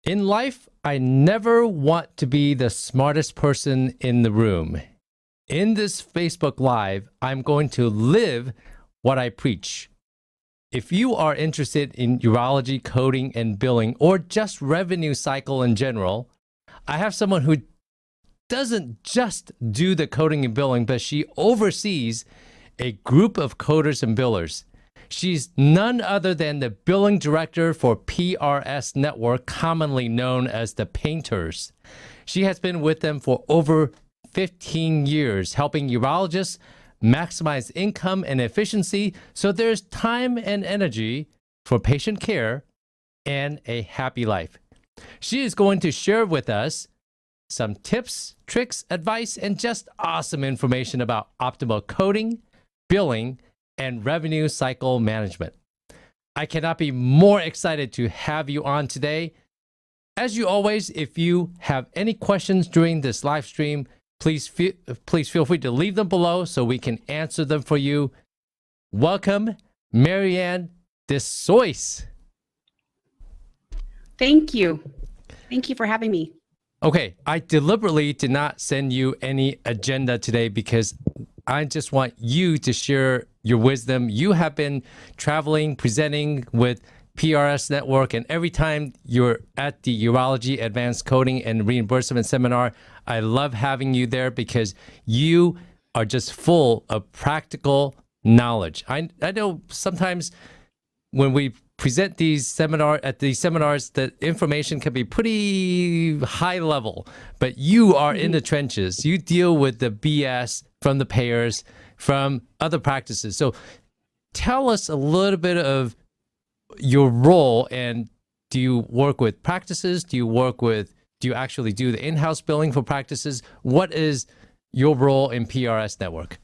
In life, I never want to be the smartest person in the room. In this Facebook Live, I'm going to live what I preach. If you are interested in urology, coding, and billing, or just revenue cycle in general, I have someone who doesn't just do the coding and billing, but she oversees a group of coders and billers. She's none other than the billing director for PRS Network, commonly known as the Painters. She has been with them for over 15 years, helping urologists maximize income and efficiency so there's time and energy for patient care and a happy life. She is going to share with us some tips, tricks, advice, and just awesome information about optimal coding, billing, and revenue cycle management. I cannot be more excited to have you on today. As you always, if you have any questions during this live stream, please feel free to leave them below so we can answer them for you. Welcome, Marianne Desciose. Thank you. Thank you for having me. Okay, I deliberately did not send you any agenda today because I just want you to share your wisdom. You have been traveling, presenting with PRS Network, and every time you're at the Urology Advanced Coding and Reimbursement Seminar, I love having you there because you are just full of practical knowledge. I know sometimes when we present these seminars, the information can be pretty high level, but you are in the trenches. You deal with the BS from the payers, from other practices. So tell us a little bit of your role, and do you work with practices? Do you actually do the in-house billing for practices? What is your role in PRS Network?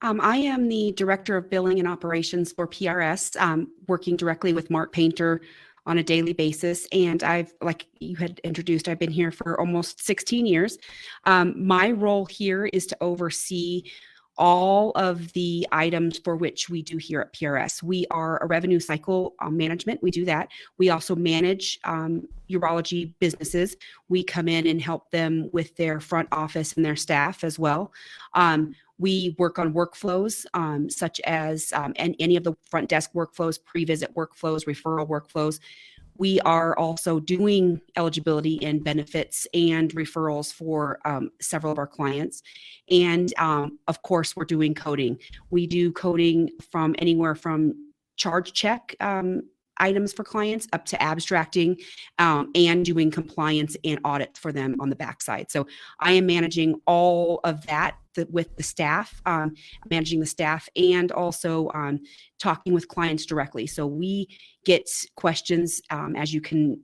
I am the Director of Billing and Operations for PRS, working directly with Mark Painter on a daily basis. And like you had introduced, I've been here for almost 16 years. My role here is to oversee all of the items for which we do here at PRS. We are a revenue cycle management. We do that. We also manage urology businesses. We come in and help them with their front office and their staff as well. We work on workflows such as and any of the front desk workflows, pre-visit workflows, referral workflows. We are also doing eligibility and benefits and referrals for several of our clients. And of course, we're doing coding. We do coding from anywhere from charge check items for clients up to abstracting and doing compliance and audits for them on the backside. So I am managing all of that with the staff, managing the staff, and also talking with clients directly. So we get questions, as you can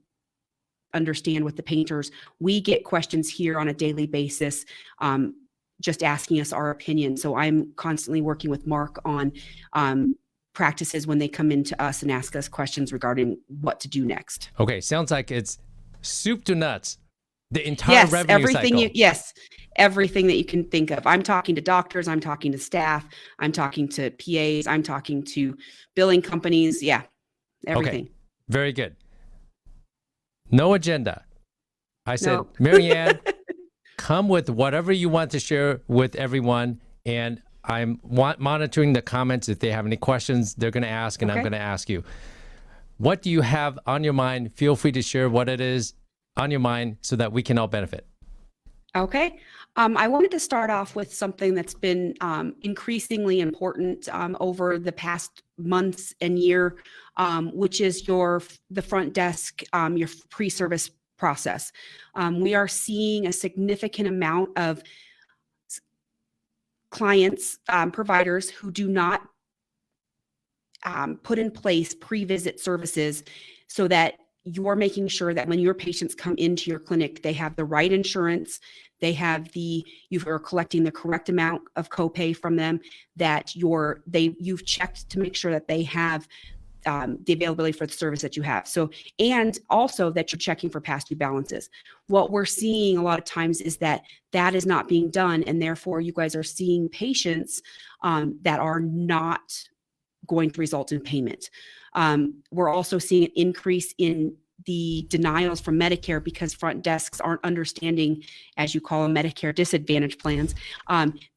understand with the Painters, we get questions here on a daily basis, just asking us our opinion. So I'm constantly working with Mark on practices when they come into us and ask us questions regarding what to do next. Okay, sounds like it's soup to nuts. The entire revenue cycle. Yes, everything that you can think of. I'm talking to doctors, I'm talking to staff, I'm talking to PAs, I'm talking to billing companies. Yeah, everything. Okay, very good. No agenda. I said, No. Marianne, come with whatever you want to share with everyone, and I'm monitoring the comments. If they have any questions, they're going to ask, and I'm going to ask you. What do you have on your mind? Feel free to share what it is on your mind so that we can all benefit. Okay. I wanted to start off with something that's been increasingly important over the past months and year, which is the front desk, your pre-service process. We are seeing a significant amount of clients, providers who do not put in place pre-visit services so that you're making sure that when your patients come into your clinic, they have the right insurance, you are collecting the correct amount of copay from them, that you've checked to make sure that they have the availability for the service that you have. So, and also that you're checking for past due balances. What we're seeing a lot of times is that is not being done, and therefore you guys are seeing patients that are not going to result in payment. We're also seeing an increase in the denials from Medicare because front desks aren't understanding, as you call them, Medicare disadvantage plans.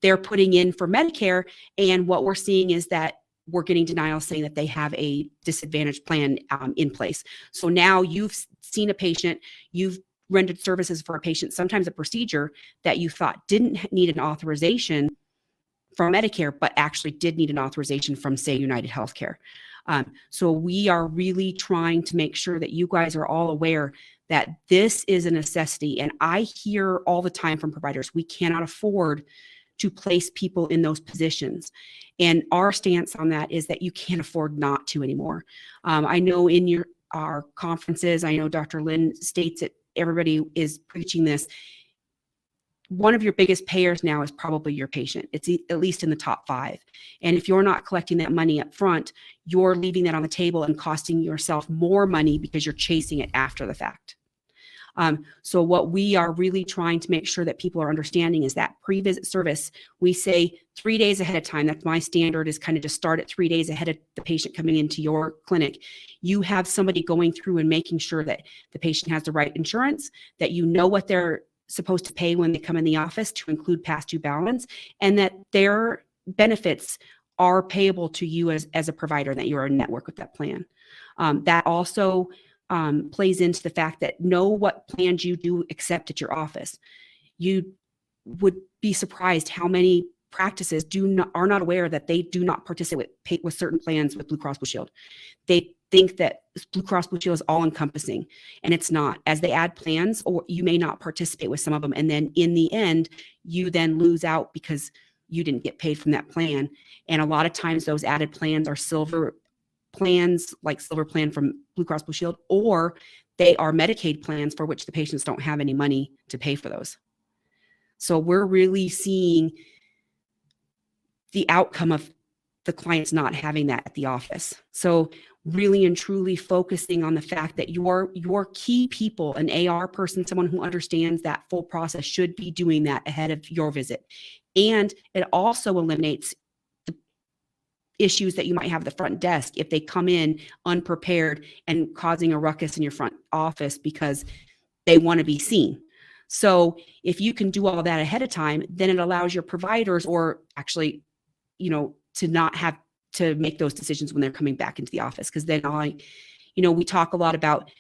They're putting in for Medicare, and what we're seeing is that we're getting denials saying that they have a disadvantage plan in place. So now you've seen a patient, you've rendered services for a patient, sometimes a procedure that you thought didn't need an authorization from Medicare, but actually did need an authorization from, say, United Healthcare. So we are really trying to make sure that you guys are all aware that this is a necessity. And I hear all the time from providers, we cannot afford to place people in those positions. And our stance on that is that you can't afford not to anymore. I know in our conferences, I know Dr. Lynn states it, everybody is preaching this. One of your biggest payers now is probably your patient. It's at least in the top 5. And if you're not collecting that money up front, you're leaving that on the table and costing yourself more money because you're chasing it after the fact. So what we are really trying to make sure that people are understanding is that pre-visit service, we say 3 days ahead of time. That's my standard, is kind of just start at 3 days ahead of the patient coming into your clinic. You have somebody going through and making sure that the patient has the right insurance, that you know what they're supposed to pay when they come in the office to include past due balance, and that their benefits are payable to you as a provider, that you're a network with that plan. That also plays into the fact that know what plans you do accept at your office. You would be surprised how many practices are not aware that they do not participate with certain plans with Blue Cross Blue Shield. They think that Blue Cross Blue Shield is all encompassing, and it's not. As they add plans, or you may not participate with some of them, and then in the end, you then lose out because you didn't get paid from that plan. And a lot of times those added plans are silver plans, like Silver Plan from Blue Cross Blue Shield, or they are Medicaid plans for which the patients don't have any money to pay for those. So we're really seeing the outcome of the clients not having that at the office. So really and truly focusing on the fact that your key people, an AR person, someone who understands that full process, should be doing that ahead of your visit. And it also eliminates the issues that you might have at the front desk if they come in unprepared and causing a ruckus in your front office because they want to be seen. So if you can do all that ahead of time, then it allows your providers, or actually, to not have to make those decisions when they're coming back into the office. Because then we talk a lot about,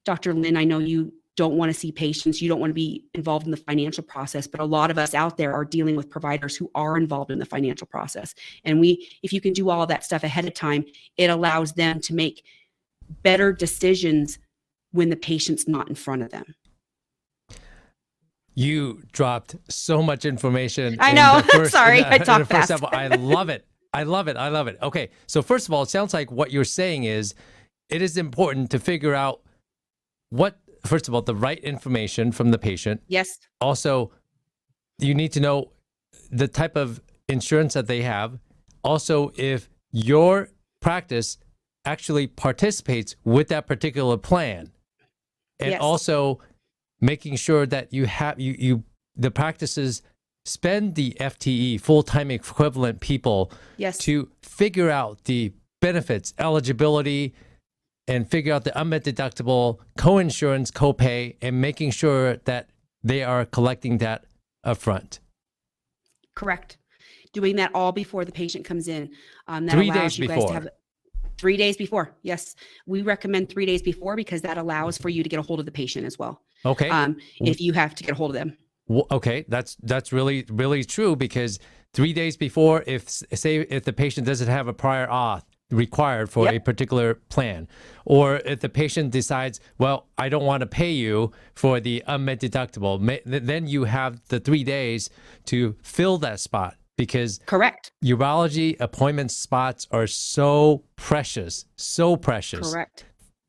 Dr. Lynn, I know you don't want to see patients, you don't want to be involved in the financial process, but a lot of us out there are dealing with providers who are involved in the financial process. And if you can do all of that stuff ahead of time, it allows them to make better decisions when the patient's not in front of them. You dropped so much information. I know. Sorry, I talked fast. I love it. I love it. Okay, so first of all, it sounds like what you're saying is it is important to figure out first of all, the right information from the patient. Yes. Also, you need to know the type of insurance that they have. Also, if your practice actually participates with that particular plan. And yes. Also making sure that the practices spend the FTE, full-time equivalent people, yes, to figure out the benefits, eligibility, and figure out the unmet deductible, co-insurance, copay, and making sure that they are collecting that upfront. Correct. Doing that all before the patient comes in. That 3 allows days you guys before. to have 3 days before. Yes. We recommend 3 days before because that allows for you to get a hold of the patient as well. Okay. If you have to get a hold of them. Okay. That's really, really true, because 3 days before, if the patient doesn't have a prior auth required for a particular plan, or if the patient decides, well, I don't want to pay you for the unmet deductible, then you have the 3 days to fill that spot, because correct, urology appointment spots are so precious. Correct.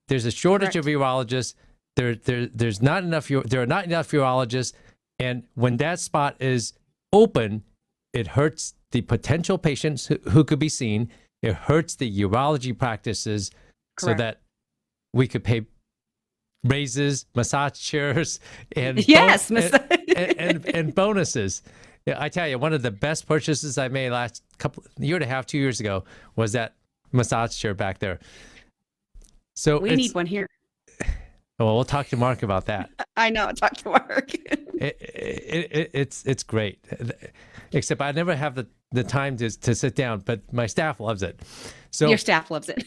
There's a shortage of urologists. There are not enough urologists, and when that spot is open, it hurts the potential patients who could be seen. It hurts the urology practices. Correct. So that we could pay raises, massage chairs, and and bonuses. Yeah, I tell you, one of the best purchases I made last year and a half, 2 years ago, was that massage chair back there. So we need one here. Well, we'll talk to Mark about that. I know, talk to Mark. It's great, except I never have the time to sit down, but my staff loves it. So Your staff loves it.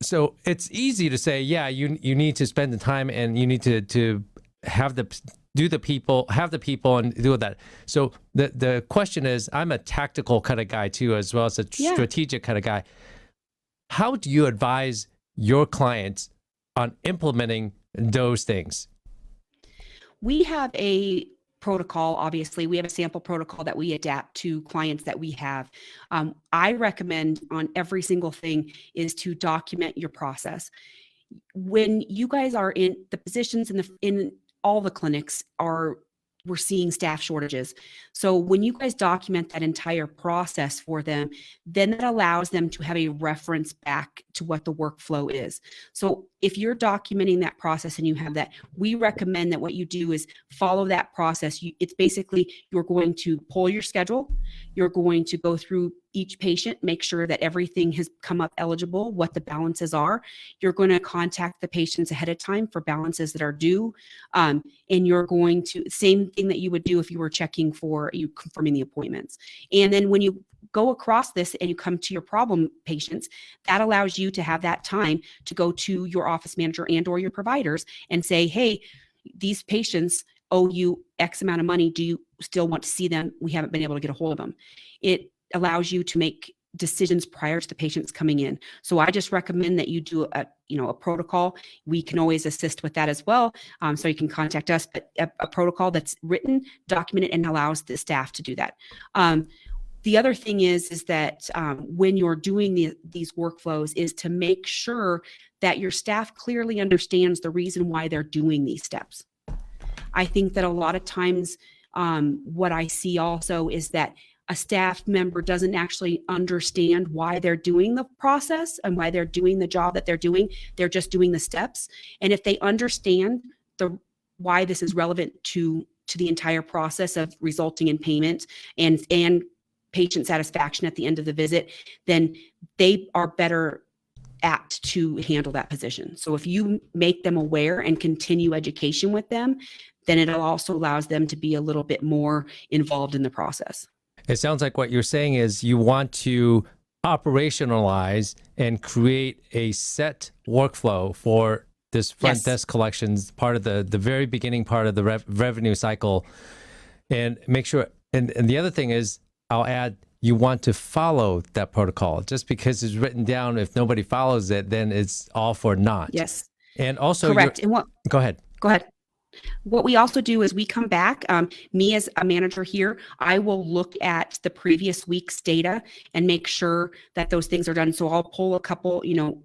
so it's easy to say, yeah, you need to spend the time and you need to have the people and do that. So the question is, I'm a tactical kind of guy too, as well as a strategic kind of guy. How do you advise your clients on implementing those things? We have a protocol, obviously. We have a sample protocol that we adapt to clients that we have. I recommend on every single thing is to document your process. When you guys are in the positions in all the clinics we're seeing staff shortages. So when you guys document that entire process for them, then that allows them to have a reference back to what the workflow is. So if you're documenting that process and you have that, we recommend that what you do is follow that process. It's basically, you're going to pull your schedule. You're going to go through each patient, make sure that everything has come up eligible, what the balances are. You're going to contact the patients ahead of time for balances that are due. And you're going to, same thing that you would do if you were checking for you confirming the appointments. And then when you go across this and you come to your problem patients, that allows you to have that time to go to your office manager and or your providers and say, hey, these patients owe you X amount of money. Do you still want to see them? We haven't been able to get a hold of them. It allows you to make decisions prior to the patients coming in. So I just recommend that you do a protocol. We can always assist with that as well. So you can contact us, but a protocol that's written, documented, and allows the staff to do that. The other thing is that when you're doing these workflows is to make sure that your staff clearly understands the reason why they're doing these steps. I think that a lot of times what I see also is that a staff member doesn't actually understand why they're doing the process and why they're doing the job that they're doing. They're just doing the steps. And if they understand why this is relevant to the entire process of resulting in payment and patient satisfaction at the end of the visit, then they are better apt to handle that position. So if you make them aware and continue education with them, then it also allows them to be a little bit more involved in the process. It sounds like what you're saying is you want to operationalize and create a set workflow for this front desk collections, part of the very beginning part of the revenue cycle, and make sure. And the other thing is, I'll add, you want to follow that protocol. Just because it's written down, if nobody follows it, then it's all for naught. Yes. And also, correct. And go ahead. Go ahead. What we also do is we come back, me as a manager here, I will look at the previous week's data and make sure that those things are done. So I'll pull a couple,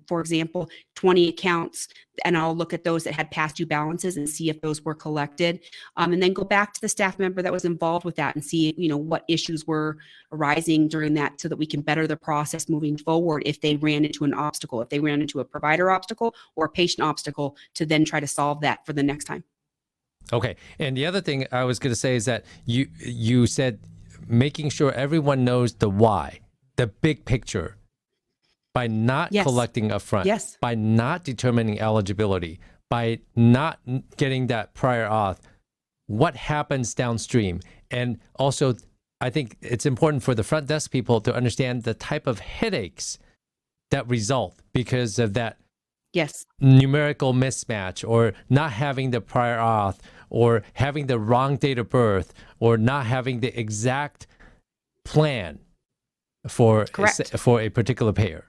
for example, 20 accounts, and I'll look at those that had past due balances and see if those were collected. And then go back to the staff member that was involved with that and see, what issues were arising during that so that we can better the process moving forward if they ran into an obstacle, if they ran into a provider obstacle or a patient obstacle, to then try to solve that for the next time. Okay. And the other thing I was going to say is that you said making sure everyone knows the why, the big picture, by not collecting upfront, by not determining eligibility, by not getting that prior auth, what happens downstream. And also, I think it's important for the front desk people to understand the type of headaches that result because of that numerical mismatch, or not having the prior auth, or having the wrong date of birth, or not having the exact plan for a particular payer.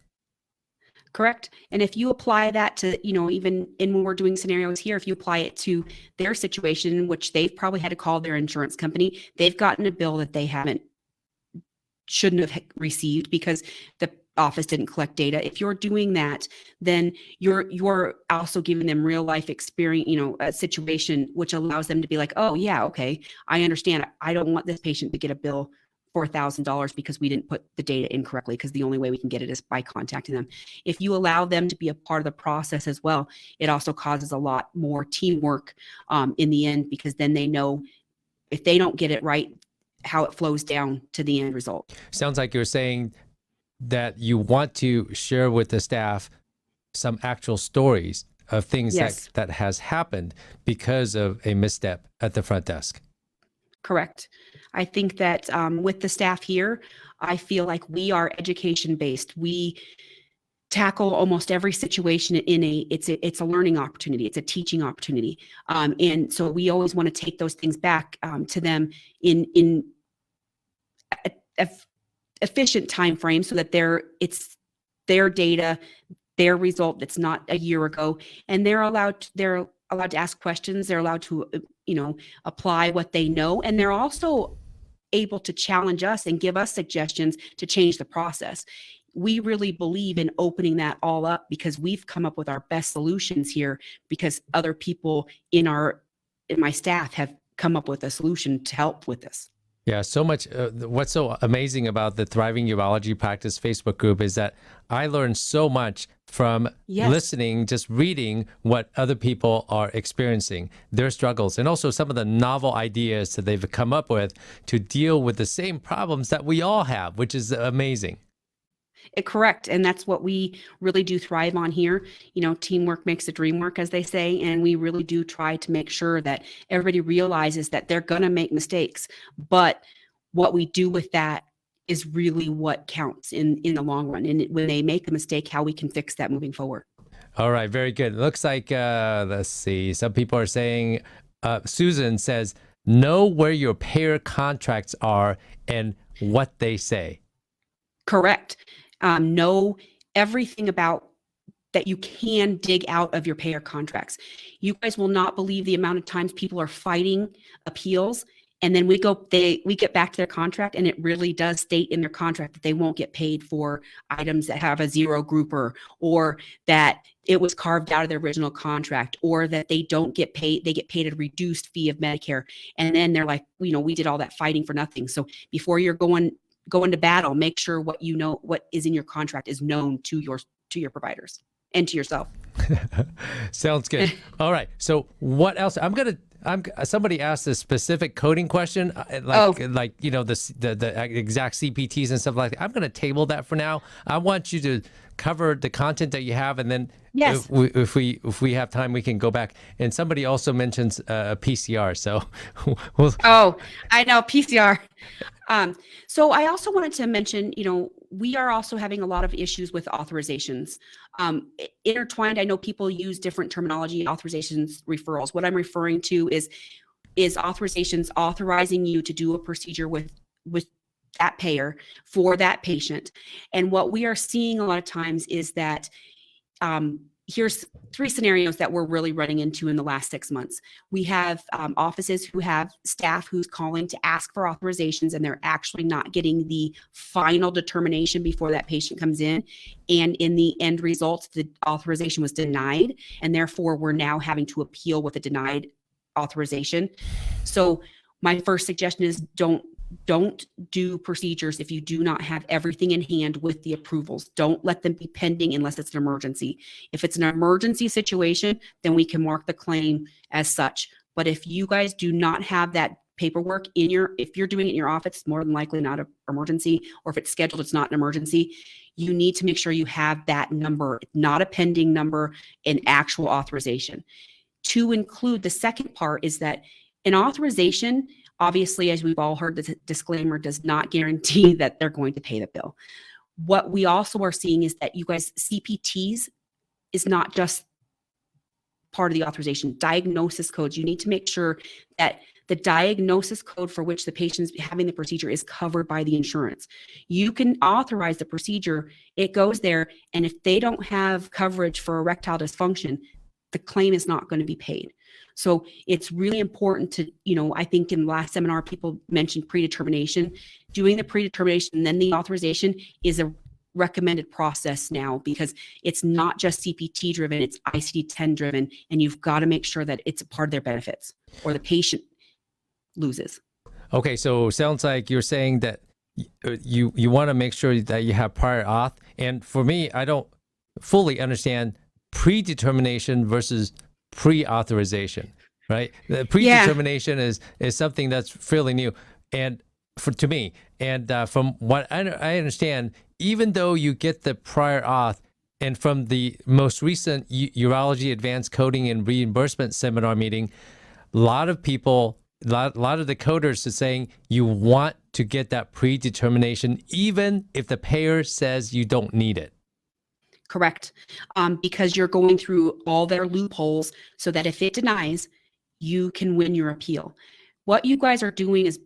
Correct. And if you apply that to, even when we're doing scenarios here, if you apply it to their situation, in which they've probably had to call their insurance company, they've gotten a bill that they shouldn't have received because the office didn't collect data. If you're doing that, then you're also giving them real life experience, a situation which allows them to be like, oh yeah, okay, I understand. I don't want this patient to get a bill $4,000 because we didn't put the data in correctly, because the only way we can get it is by contacting them. If you allow them to be a part of the process as well, it also causes a lot more teamwork in the end, because then they know if they don't get it right, how it flows down to the end result. Sounds like you're saying that you want to share with the staff some actual stories of things Yes. that has happened because of a misstep at the front desk. Correct. I think that with the staff here, I feel like we are education based. We tackle almost every situation in it's a learning opportunity. It's a teaching opportunity. And so we always want to take those things back to them in efficient time frame so that it's their data, their result that's not a year ago, and they're allowed to ask questions. They're allowed to apply what they know, and they're also able to challenge us and give us suggestions to change the process. We really believe in opening that all up because we've come up with our best solutions here because other people in my staff have come up with a solution to help with this. Yeah, so much. What's so amazing about the Thriving Urology Practice Facebook group is that I learned so much from listening, just reading what other people are experiencing, their struggles, and also some of the novel ideas that they've come up with to deal with the same problems that we all have, which is amazing. Correct. And that's what we really do thrive on here. Teamwork makes the dream work, as they say. And we really do try to make sure that everybody realizes that they're going to make mistakes. But what we do with that is really what counts in the long run. And when they make a mistake, how we can fix that moving forward. All right. Very good. Looks like, let's see. Some people are saying, Susan says, know where your payer contracts are and what they say. Correct. Know everything about that you can dig out of your payer contracts. You guys will not believe the amount of times people are fighting appeals, and then we get back to their contract, and it really does state in their contract that they won't get paid for items that have a zero grouper, or that it was carved out of their original contract, or that they don't get paid, they get paid a reduced fee of Medicare. And then they're like, we did all that fighting for nothing. So before you're going to battle, make sure what is in your contract is known to your providers and to yourself. Sounds good. All right. So what else? Somebody asked a specific coding question, the exact CPTs and stuff like that. I'm going to table that for now. I want you to cover the content that you have, and then if we have time, we can go back. And somebody also mentions a PCR. So I know PCR. So I also wanted to mention, we are also having a lot of issues with authorizations. Intertwined, I know people use different terminology, authorizations, referrals. What I'm referring to is authorizations authorizing you to do a procedure with that payer for that patient. And what we are seeing a lot of times is that here's 3 scenarios that we're really running into in the last 6 months. We have offices who have staff who's calling to ask for authorizations, and they're actually not getting the final determination before that patient comes in. And in the end result, the authorization was denied, and therefore we're now having to appeal with a denied authorization. So my first suggestion is don't do procedures if you do not have everything in hand with the approvals. Don't let them be pending unless it's an emergency. If it's an emergency situation, then we can mark the claim as such. But if you guys do not have that paperwork if you're doing it in your office, it's more than likely not an emergency, or if it's scheduled, it's not an emergency. You need to make sure you have that number, not a pending number, an actual authorization. To include the second part is that an authorization, obviously, as we've all heard, the disclaimer does not guarantee that they're going to pay the bill. What we also are seeing is that you guys, CPTs is not just part of the authorization. Diagnosis codes, you need to make sure that the diagnosis code for which the patient's having the procedure is covered by the insurance. You can authorize the procedure, it goes there, and if they don't have coverage for erectile dysfunction, the claim is not going to be paid. So it's really important to, I think in the last seminar, people mentioned predetermination. Doing the predetermination and then the authorization is a recommended process now, because it's not just CPT driven, it's ICD-10 driven, and you've got to make sure that it's a part of their benefits or the patient loses. Okay, so sounds like you're saying that you want to make sure that you have prior auth. And for me, I don't fully understand predetermination versus pre-authorization, right? The predetermination is something that's fairly new, and to me, and from what I understand, even though you get the prior auth, And from the most recent Urology Advanced Coding and Reimbursement Seminar meeting, a lot of people, a lot of the coders are saying you want to get that predetermination, even if the payer says you don't need it. Correct. Because you're going through all their loopholes so that if it denies, you can win your appeal. What you guys are doing is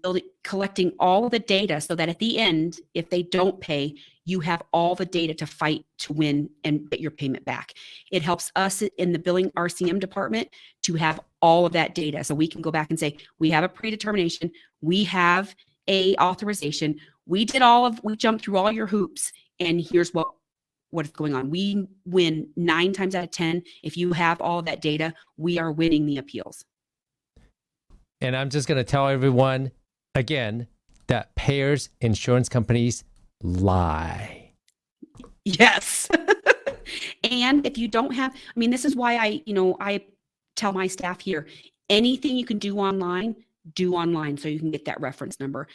collecting all the data so that at the end, if they don't pay, you have all the data to fight to win and get your payment back. It helps us in the billing RCM department to have all of that data. So we can go back and say, we have a predetermination, we have a authorization, we jumped through all your hoops, and here's what is going on. We win 9 times out of 10. If you have all of that data, we are winning the appeals. And I'm just going to tell everyone again that payers, insurance companies lie. Yes. And if you don't have, this is why I tell my staff here, anything you can do online so you can get that reference number.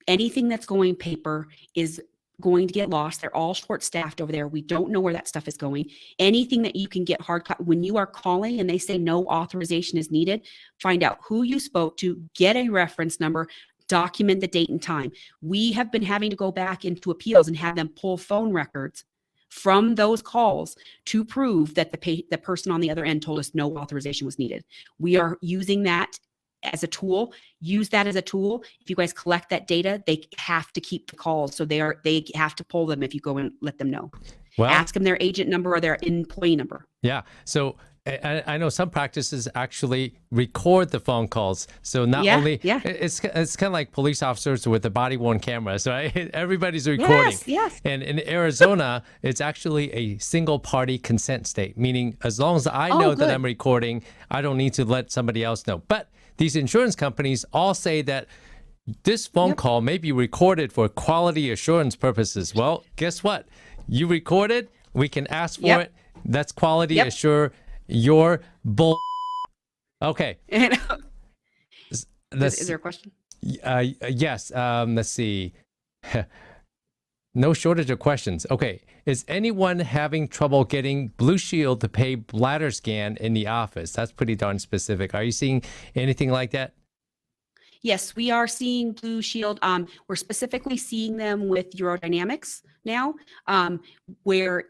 Anything that's going paper is going to get lost. They're all short-staffed over there. We don't know where that stuff is going. Anything that you can get hard copy, when you are calling and they say no authorization is needed, find out who you spoke to, get a reference number, document the date and time. We have been having to go back into appeals and have them pull phone records from those calls to prove that the person on the other end told us no authorization was needed. We are using that as a tool. Use that as a tool. If you guys collect that data, they have to keep the calls. So they have to pull them if you go and let them know. Well, ask them their agent number or their employee number. Yeah. So I know some practices actually record the phone calls. So not only, it's kind of like police officers with the body-worn cameras, right? Everybody's recording. Yes. And in Arizona, it's actually a single-party consent state, meaning as long as I know that I'm recording, I don't need to let somebody else know. But these insurance companies all say that this phone call may be recorded for quality assurance purposes. Well, guess what? You recorded, we can ask for it. That's quality assure your bull. Okay. Is there a question? Yes. Let's see. No shortage of questions. Okay. Is anyone having trouble getting Blue Shield to pay bladder scan in the office? That's pretty darn specific. Are you seeing anything like that? Yes, we are seeing Blue Shield. We're specifically seeing them with urodynamics now, where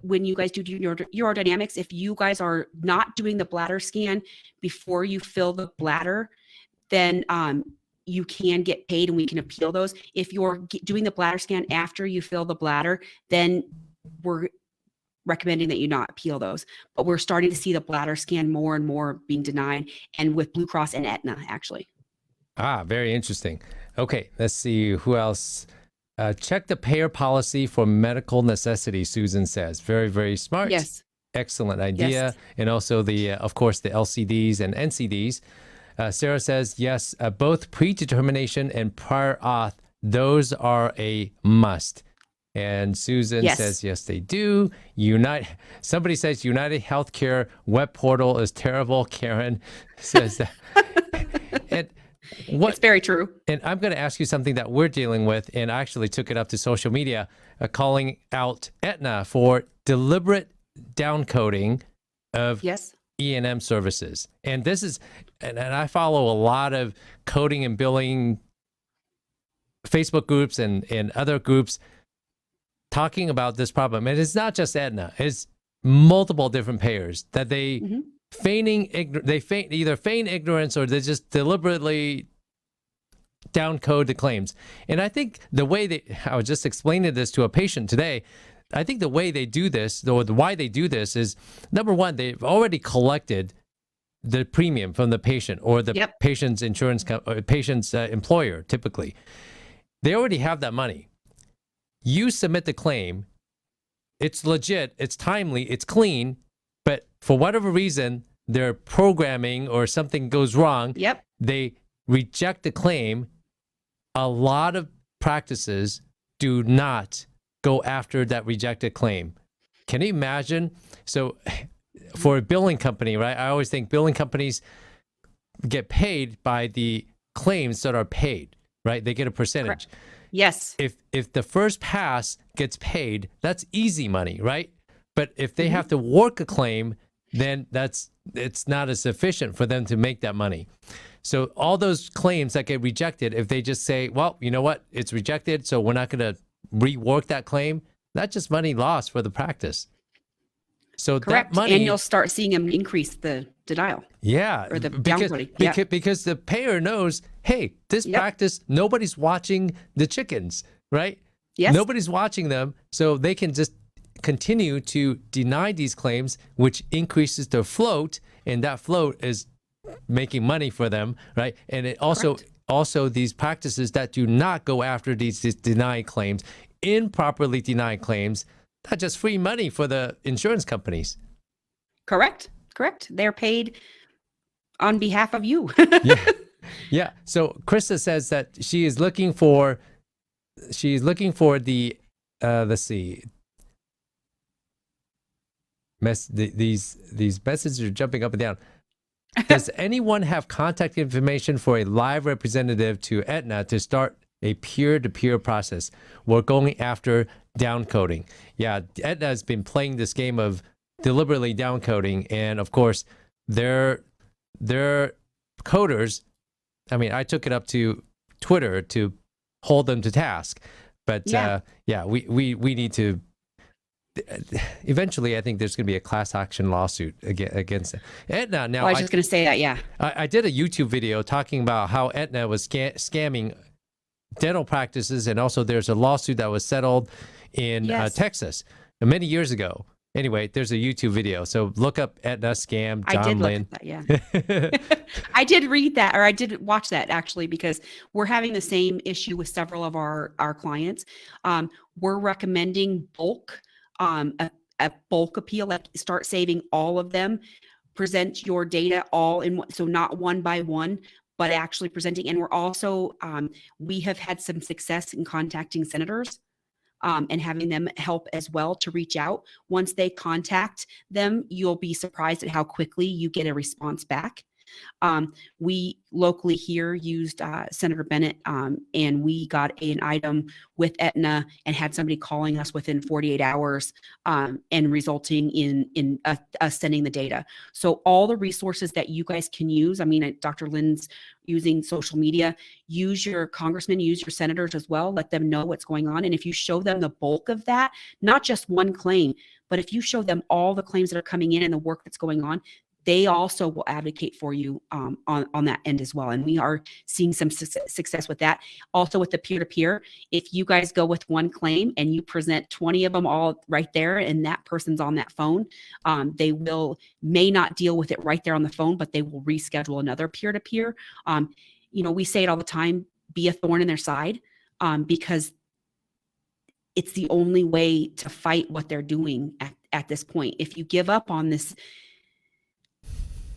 when you guys do your urodynamics, if you guys are not doing the bladder scan before you fill the bladder, then you can get paid and we can appeal those. If you're doing the bladder scan after you fill the bladder, then we're recommending that you not appeal those. But we're starting to see the bladder scan more and more being denied, and with Blue Cross and Aetna, actually. Ah, very interesting. Okay, let's see who else. Check the payer policy for medical necessity, Susan says. Very, very smart. Yes. Excellent idea. Yes. And also of course, the LCDs and NCDs. Sarah says, yes, both predetermination and prior auth, those are a must. And Susan says, yes, they do. Somebody says United Healthcare web portal is terrible. Karen says that. It's very true. And I'm going to ask you something that we're dealing with, and I actually took it up to social media, calling out Aetna for deliberate downcoding of E&M services. And this is, and I follow a lot of coding and billing Facebook groups and other groups talking about this problem. And it's not just Aetna, it's multiple different payers that they either feign ignorance or they just deliberately downcode the claims. And I think I was just explaining this to a patient today. I think the way they do this, or why they do this, is number one, they've already collected the premium from the patient or the patient's insurance or patient's employer. Typically, they already have that money. You submit the claim, it's legit, it's timely, it's clean, but for whatever reason, their programming or something goes wrong. They reject the claim. A lot of practices do not go after that rejected claim. Can you imagine? So for a billing company, right? I always think billing companies get paid by the claims that are paid, right? They get a percentage. Correct. Yes. If the first pass gets paid, that's easy money, right? But if they have to work a claim, then it's not as sufficient for them to make that money. So all those claims that get rejected, if they just say, well, you know what, it's rejected, so we're not going to rework that claim, that's just money lost for the practice. So Correct. that money, And you'll start seeing them increase the denial. yeah, Or the because, downcoding. Yeah. because the payer knows, hey, this practice, nobody's watching the chickens, right? Yes. Nobody's watching them, so they can just continue to deny these claims, which increases their float, and that float is making money for them, right? And it also these practices that do not go after these denied claims, improperly denied claims, that's just free money for the insurance companies. Correct. They're paid on behalf of you. Yeah. So Krista says that she is looking for the let's see. These messages are jumping up and down. Does anyone have contact information for a live representative to Aetna to start a peer-to-peer process? We're going after downcoding. Yeah, Aetna has been playing this game of deliberately downcoding, and of course, their coders. I mean, I took it up to Twitter to hold them to task, but we need to. Eventually, I think there's going to be a class action lawsuit against Aetna. Now, I was just going to say that, yeah. I did a YouTube video talking about how Aetna was scamming dental practices, and also there's a lawsuit that was settled in Texas many years ago. Anyway, there's a YouTube video, so look up Aetna scam. John Lynn. Look at that, yeah. I did read that, or I did watch that actually, because we're having the same issue with several of our clients. We're recommending bulk. A bulk appeal, like start saving all of them, present your data all in one, so not one by one, but actually presenting. And we're also, we have had some success in contacting senators and having them help as well to reach out. Once they contact them, you'll be surprised at how quickly you get a response back. We locally here used Senator Bennett, and we got an item with Aetna and had somebody calling us within 48 hours and resulting in us sending the data. So all the resources that you guys can use, I mean, Dr. Lynn's using social media, use your congressmen, use your senators as well, let them know what's going on. And if you show them the bulk of that, not just one claim, but if you show them all the claims that are coming in and the work that's going on, they also will advocate for you on that end as well. And we are seeing some success with that. Also with the peer-to-peer, if you guys go with one claim and you present 20 of them all right there and that person's on that phone, they may not deal with it right there on the phone, but they will reschedule another peer-to-peer. We say it all the time, be a thorn in their side, because it's the only way to fight what they're doing at this point. If you give up on this,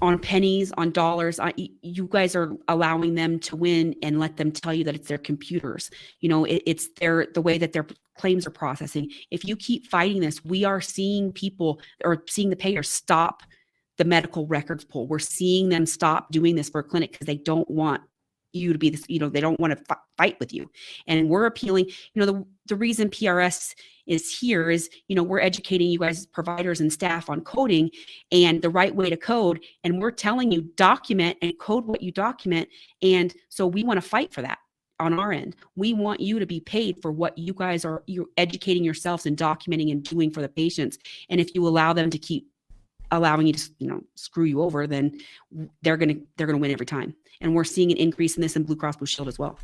on pennies, on dollars, you guys are allowing them to win and let them tell you that it's their computers. It's the way that their claims are processing. If you keep fighting this, we are seeing people or seeing the payers stop the medical records pool. We're seeing them stop doing this for a clinic because they don't want you to be this, they don't want to fight with you. And we're appealing, the reason PRS is here is, we're educating you guys, providers and staff, on coding and the right way to code. And we're telling you, document and code what you document. And so we want to fight for that on our end. We want you to be paid for what you guys you're educating yourselves and documenting and doing for the patients. And if you allow them to keep allowing you to, screw you over, then they're going to win every time. And we're seeing an increase in this in Blue Cross Blue Shield as well.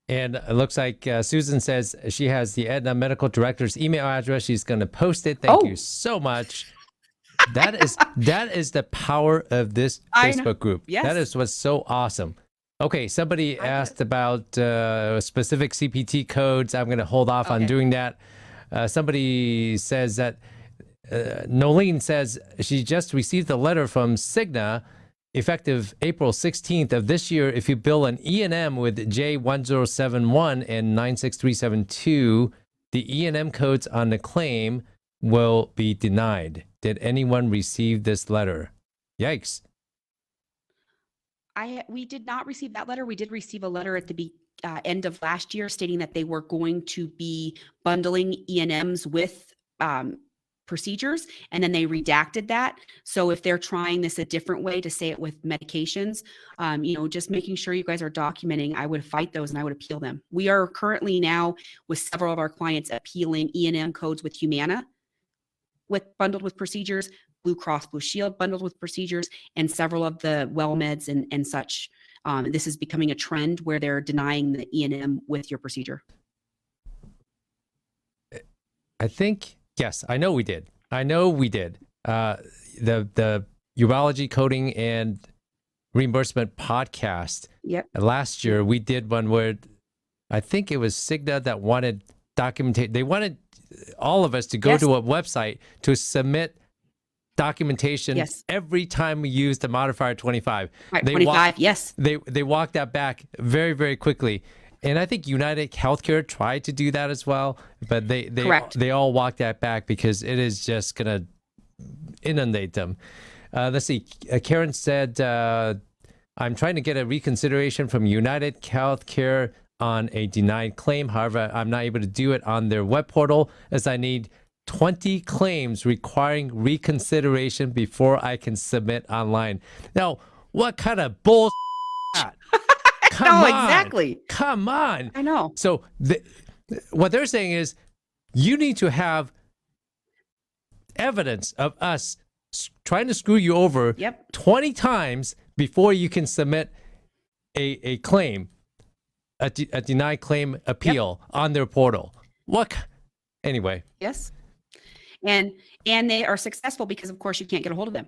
And it looks like Susan says she has the Aetna medical director's email address. She's going to post it. Thank you so much. That is the power of this Facebook group. Yes. That is what's so awesome. Okay, somebody asked about specific CPT codes. I'm going to hold off on doing that. Somebody says that Nolene says she just received a letter from Cigna effective April 16th of this year. If you bill an E&M with J1071 and 96372, the E&M codes on the claim will be denied. Did anyone receive this letter? Yikes. We did not receive that letter. We did receive a letter at the end of last year stating that they were going to be bundling E&Ms with procedures, and then they redacted that. So if they're trying this a different way to say it with medications, just making sure you guys are documenting, I would fight those and I would appeal them. We are currently now with several of our clients appealing E&M codes with Humana, bundled with procedures, Blue Cross Blue Shield bundled with procedures, and several of the well meds and such. This is becoming a trend where they're denying the E&M with your procedure. I think, yes, I know we did. The urology coding and reimbursement podcast. Yep. Last year we did one where I think it was Cigna that wanted documentation. They wanted all of us to go to a website to submit documentation every time we use the modifier 25. Right, 25, yes. They walked that back very, very quickly. And I think United Healthcare tried to do that as well, but they all walked that back because it is just going to inundate them. Let's see. Karen said, I'm trying to get a reconsideration from United Healthcare on a denied claim. However, I'm not able to do it on their web portal as I need 20 claims requiring reconsideration before I can submit online. Now, what kind of bull? Come on. Exactly. Come on. I know. So what they're saying is you need to have evidence of us trying to screw you over 20 times before you can submit a claim, a denied claim appeal on their portal. What? Anyway. Yes. And they are successful because, of course, you can't get a hold of them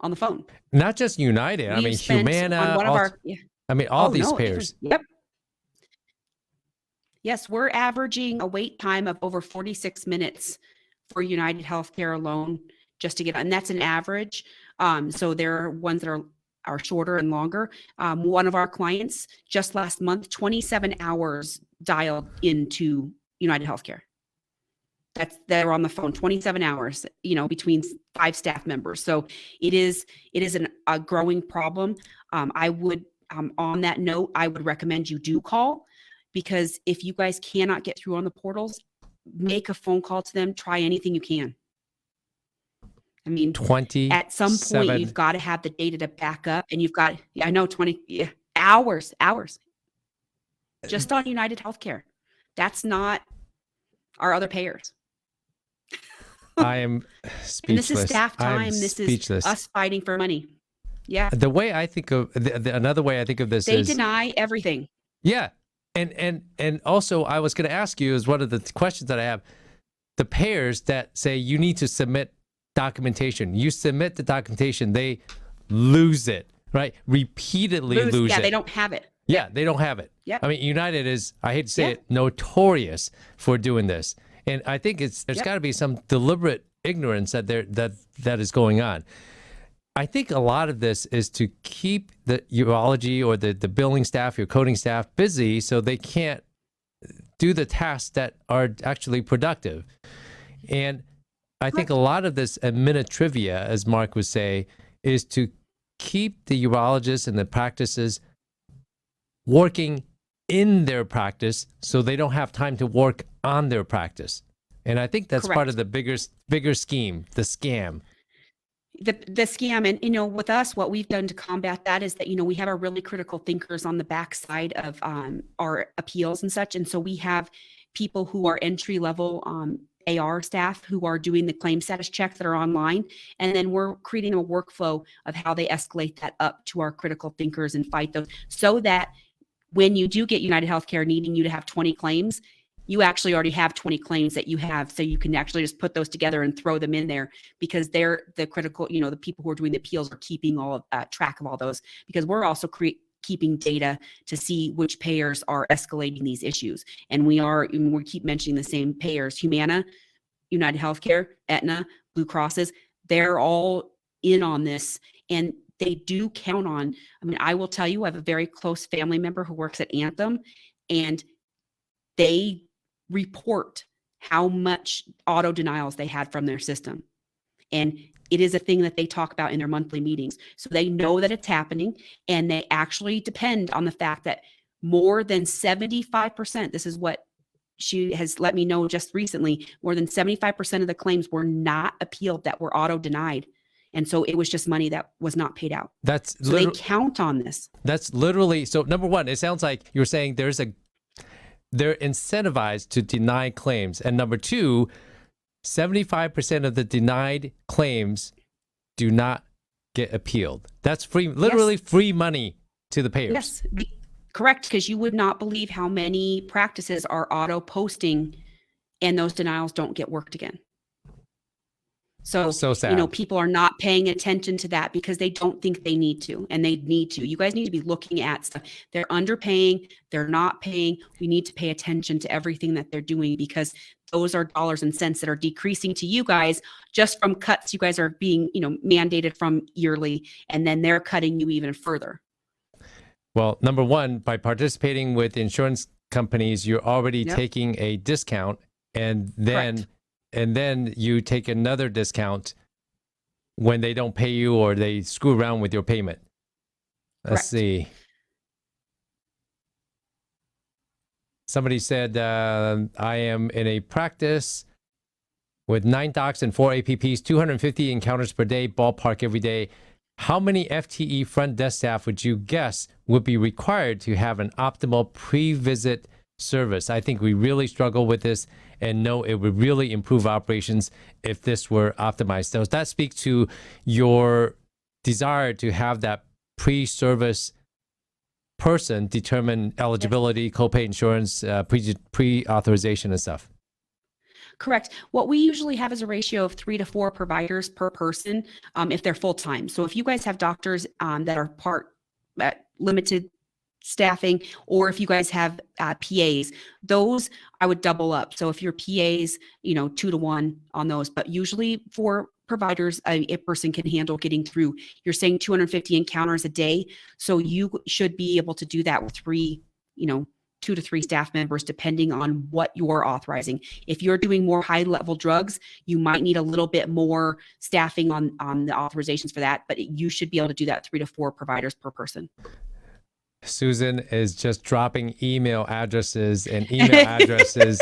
on the phone. Not just United. I mean, Humana. All these pairs. Yep. Yes, we're averaging a wait time of over 46 minutes for United Healthcare alone just to get, and that's an average. So there are ones that are shorter and longer. One of our clients just last month, 27 hours dialed into United Healthcare. They're on the phone 27 hours, between 5 staff members. So it is a growing problem. On that note, I would recommend you do call, because if you guys cannot get through on the portals, make a phone call to them. Try anything you can. I mean, 20 at some point you've got to have the data to back up, and you've got 20 hours just on United Healthcare. That's not our other payers. I am speechless. And this is staff time. This is us fighting for money. Yeah. The way I think of another way I think of this is they deny everything. Yeah. And also I was going to ask you, is one of the questions that I have, the payers that say you need to submit documentation. You submit the documentation, they lose it, right? Repeatedly lose it. Yeah, they don't have it. Yeah, they don't have it. Yep. I mean, United is, I hate to say it, notorious for doing this. And I think there's got to be some deliberate ignorance that is going on. I think a lot of this is to keep the urology or the billing staff, your coding staff busy so they can't do the tasks that are actually productive. And I think a lot of this administrivia, as Mark would say, is to keep the urologists and the practices working in their practice so they don't have time to work on their practice. And I think that's part of the bigger scheme, the scam. The scam. And, with us, what we've done to combat that is that, we have our really critical thinkers on the backside of our appeals and such. And so we have people who are entry level AR staff who are doing the claim status checks that are online. And then we're creating a workflow of how they escalate that up to our critical thinkers and fight those, so that when you do get United Healthcare needing you to have 20 claims, you actually already have 20 claims that you have, so you can actually just put those together and throw them in there, because they're the critical, the people who are doing the appeals are keeping all of track of all those, because we're also keeping data to see which payers are escalating these issues. And we keep mentioning the same payers: Humana, United Healthcare, Aetna, Blue Crosses. They're all in on this, and they do count on. I will tell you, I have a very close family member who works at Anthem, and they report how much auto denials they had from their system. And it is a thing that they talk about in their monthly meetings. So they know that it's happening, and they actually depend on the fact that more than 75%, this is what she has let me know just recently, more than 75% of the claims were not appealed, that were auto denied. And so it was just money that was not paid out. So they count on this. That's literally, so number one, it sounds like you're saying they're incentivized to deny claims. And number two, 75% of the denied claims do not get appealed. That's free, literally free money to the payers. Yes, correct. Because you would not believe how many practices are auto posting and those denials don't get worked again. So sad. People are not paying attention to that because they don't think they need to, and they need to. You guys need to be looking at stuff. They're underpaying, they're not paying. We need to pay attention to everything that they're doing, because those are dollars and cents that are decreasing to you guys just from cuts you guys are being, mandated from yearly, and then they're cutting you even further. Well, number one, by participating with insurance companies, you're already taking a discount, and then Correct. And then you take another discount when they don't pay you or they screw around with your payment. Let's see. Somebody said, I am in a practice with 9 docs and 4 APPs, 250 encounters per day, ballpark every day. How many FTE front desk staff would you guess would be required to have an optimal pre-visit service? I think we really struggle with this, and know it would really improve operations if this were optimized. So that speaks to your desire to have that pre-service person determine eligibility, copay insurance, pre-authorization and stuff. Correct. What we usually have is a ratio of 3 to 4 providers per person if they're full-time. So if you guys have doctors that are limited staffing, or if you guys have PAs, those I would double up. So if your PAs, 2 to 1 on those, but usually for providers, a person can handle getting through. You're saying 250 encounters a day. So you should be able to do that with 2 to 3 staff members, depending on what you're authorizing. If you're doing more high level drugs, you might need a little bit more staffing on the authorizations for that, but you should be able to do that 3 to 4 providers per person. Susan is just dropping email addresses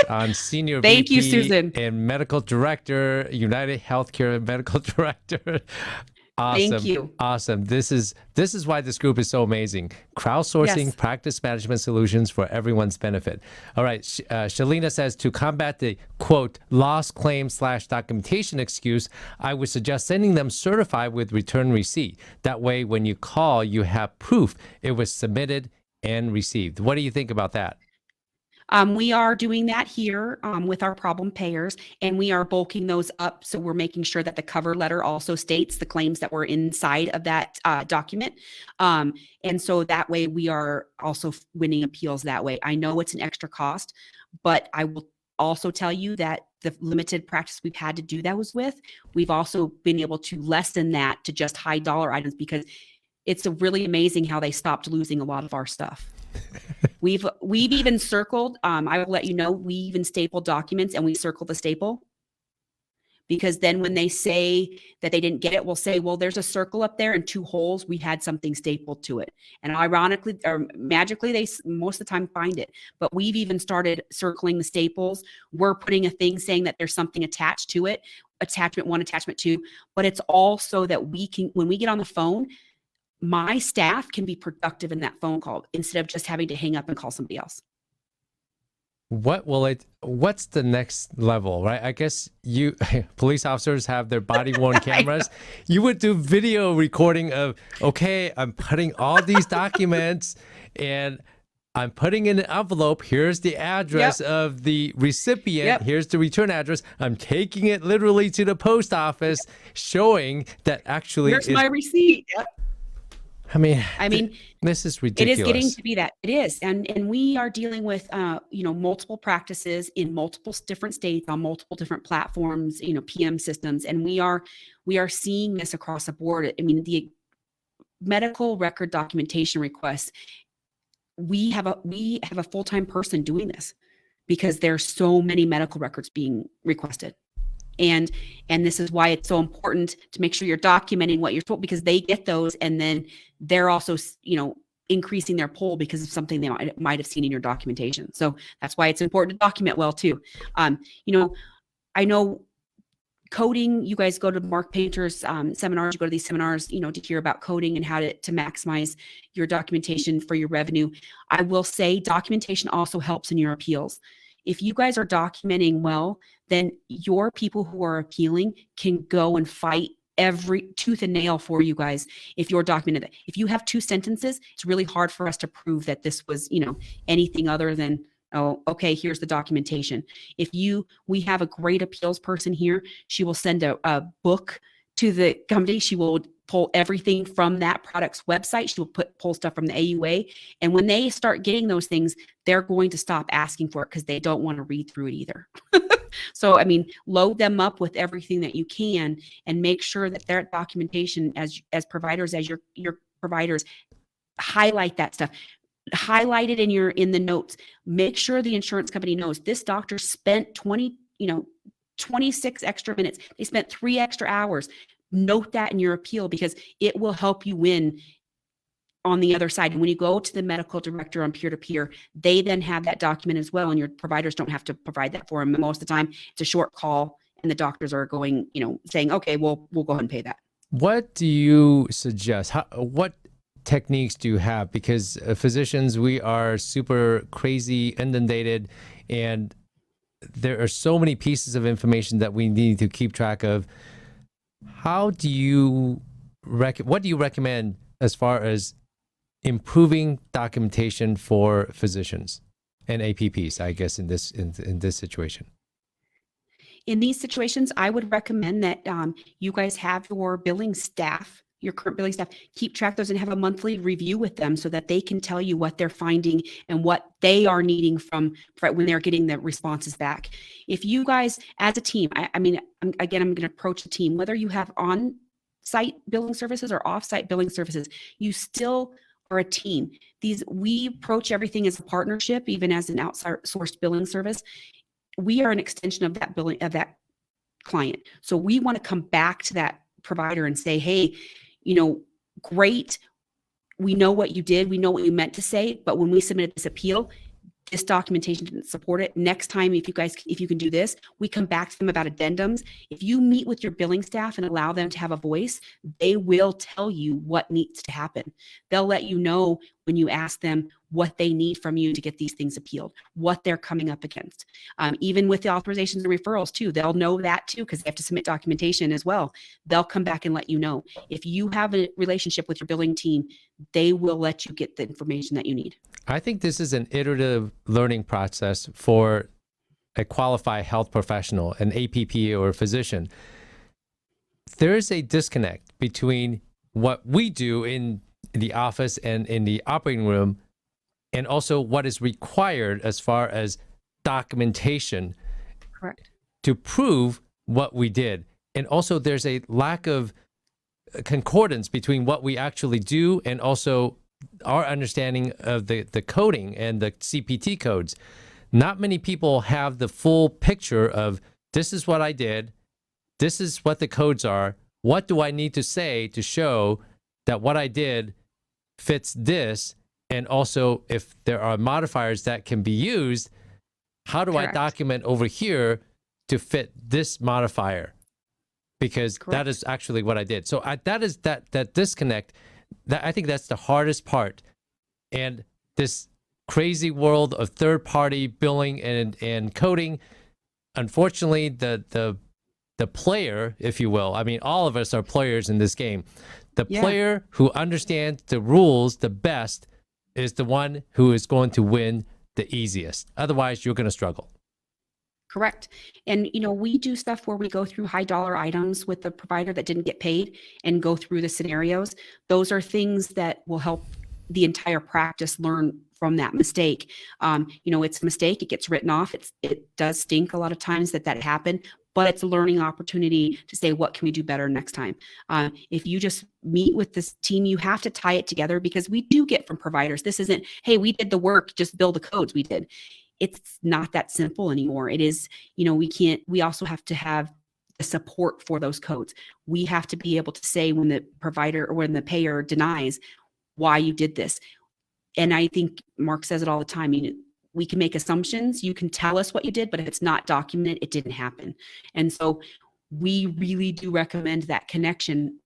on senior Thank VP you, Susan. and medical director, United Healthcare medical director. Awesome. Thank you. Awesome. This is why this group is so amazing. Crowdsourcing practice management solutions for everyone's benefit. All right. Shalina says, to combat the, quote, lost claim / documentation excuse, I would suggest sending them certified with return receipt. That way, when you call, you have proof it was submitted and received. What do you think about that? We are doing that here with our problem payers, and we are bulking those up. So we're making sure that the cover letter also states the claims that were inside of that document. And so that way we are also winning appeals that way. I know it's an extra cost, but I will also tell you that the limited practice we've had to do that was with, we've also been able to lessen that to just high dollar items, because it's really amazing how they stopped losing a lot of our stuff. We've even circled, I will let you know, we even stapled documents and we circle the staple, because then when they say that they didn't get it, we'll say, well, there's a circle up there and 2 holes. We had something stapled to it. And ironically or magically, they most of the time find it. But we've even started circling the staples. We're putting a thing saying that there's something attached to it, attachment 1, attachment 2. But it's all so that we can, when we get on the phone, my staff can be productive in that phone call instead of just having to hang up and call somebody else. What's the next level, right? I guess police officers have their body worn cameras. You would do video recording of, okay, I'm putting all these documents and I'm putting in an envelope. Here's the address of the recipient. Here's the return address. I'm taking it literally to the post office, showing that actually here's my receipt. I mean, this is ridiculous. It is getting to be that. It is. And we are dealing with, multiple practices in multiple different states on multiple different platforms, PM systems. And we are seeing this across the board. I mean, the medical record documentation requests, we have a full-time person doing this because there's so many medical records being requested. And this is why it's so important to make sure you're documenting what you're told, because they get those and then they're also, increasing their poll because of something they might have seen in your documentation. So that's why it's important to document well too. I know coding, you guys go to Mark Painter's seminars, you go to these seminars, to hear about coding and how to maximize your documentation for your revenue. I will say documentation also helps in your appeals. If you guys are documenting well, then your people who are appealing can go and fight every tooth and nail for you guys if you're documented. If you have 2 sentences, it's really hard for us to prove that this was, anything other than, oh, okay, here's the documentation. We have a great appeals person here. She will send a book to the company. She will pull everything from that product's website. She will pull stuff from the AUA. And when they start getting those things, they're going to stop asking for it because they don't want to read through it either. So, load them up with everything that you can and make sure that their documentation as providers, as your providers, highlight that stuff. Highlight it in the notes. Make sure the insurance company knows this doctor spent 26 extra minutes. They spent 3 extra hours. Note that in your appeal because it will help you win on the other side. And when you go to the medical director on peer-to-peer, they then have that document as well, and your providers don't have to provide that for them. And most of the time, it's a short call, and the doctors are going, saying, okay, we'll go ahead and pay that. What do you suggest? What techniques do you have? Because physicians, we are super crazy, inundated, and there are so many pieces of information that we need to keep track of. What do you recommend as far as improving documentation for physicians and APPs, I guess, in this situation? In these situations, I would recommend that you guys have your billing staff, your current billing staff, keep track of those and have a monthly review with them so that they can tell you what they're finding and what they are needing from when they're getting the responses back. If you guys, as a team, I'm going to approach the team, whether you have on-site billing services or off-site billing services, you still are a team. We approach everything as a partnership, even as an outsourced billing service. We are an extension of that billing of that client. So we want to come back to that provider and say, hey, great. We know what you did. We know what you meant to say. But when we submitted this appeal, this documentation didn't support it. Next time, if you can do this, we come back to them about addendums. If you meet with your billing staff and allow them to have a voice, they will tell you what needs to happen. They'll let you know when you ask them what they need from you to get these things appealed, what they're coming up against. Even with the authorizations and referrals too, they'll know that too because they have to submit documentation as well. They'll come back and let you know. If you have a relationship with your billing team, they will let you get the information that you need. I think this is an iterative learning process for a qualified health professional, an APP or a physician. There is a disconnect between what we do in the office and in the operating room and also what is required as far as documentation. Correct. To prove what we did. And also there's a lack of concordance between what we actually do and also our understanding of the coding and the CPT codes. Not many people have the full picture of this is what I did, this is what the codes are, what do I need to say to show that what I did fits this, and also if there are modifiers that can be used, how do Correct. I document over here to fit this modifier? Because Correct. that is actually what I did. So that disconnect, I think that's the hardest part. And this crazy world of third-party billing and coding, unfortunately, the player, if you will, all of us are players in this game. The player who understands the rules the best is the one who is going to win the easiest. Otherwise, you're going to struggle. Correct. And, we do stuff where we go through high dollar items with the provider that didn't get paid and go through the scenarios. Those are things that will help the entire practice learn from that mistake. It's a mistake. It gets written off. It does stink a lot of times that happened, but it's a learning opportunity to say, what can we do better next time? If you just meet with this team, you have to tie it together because we do get from providers. This isn't, hey, we did the work, just bill the codes we did. It's not that simple anymore. It is, we also have to have the support for those codes. We have to be able to say when the provider or when the payer denies why you did this. And I think Mark says it all the time. We can make assumptions. You can tell us what you did, but if it's not documented, it didn't happen. And so we really do recommend that connection.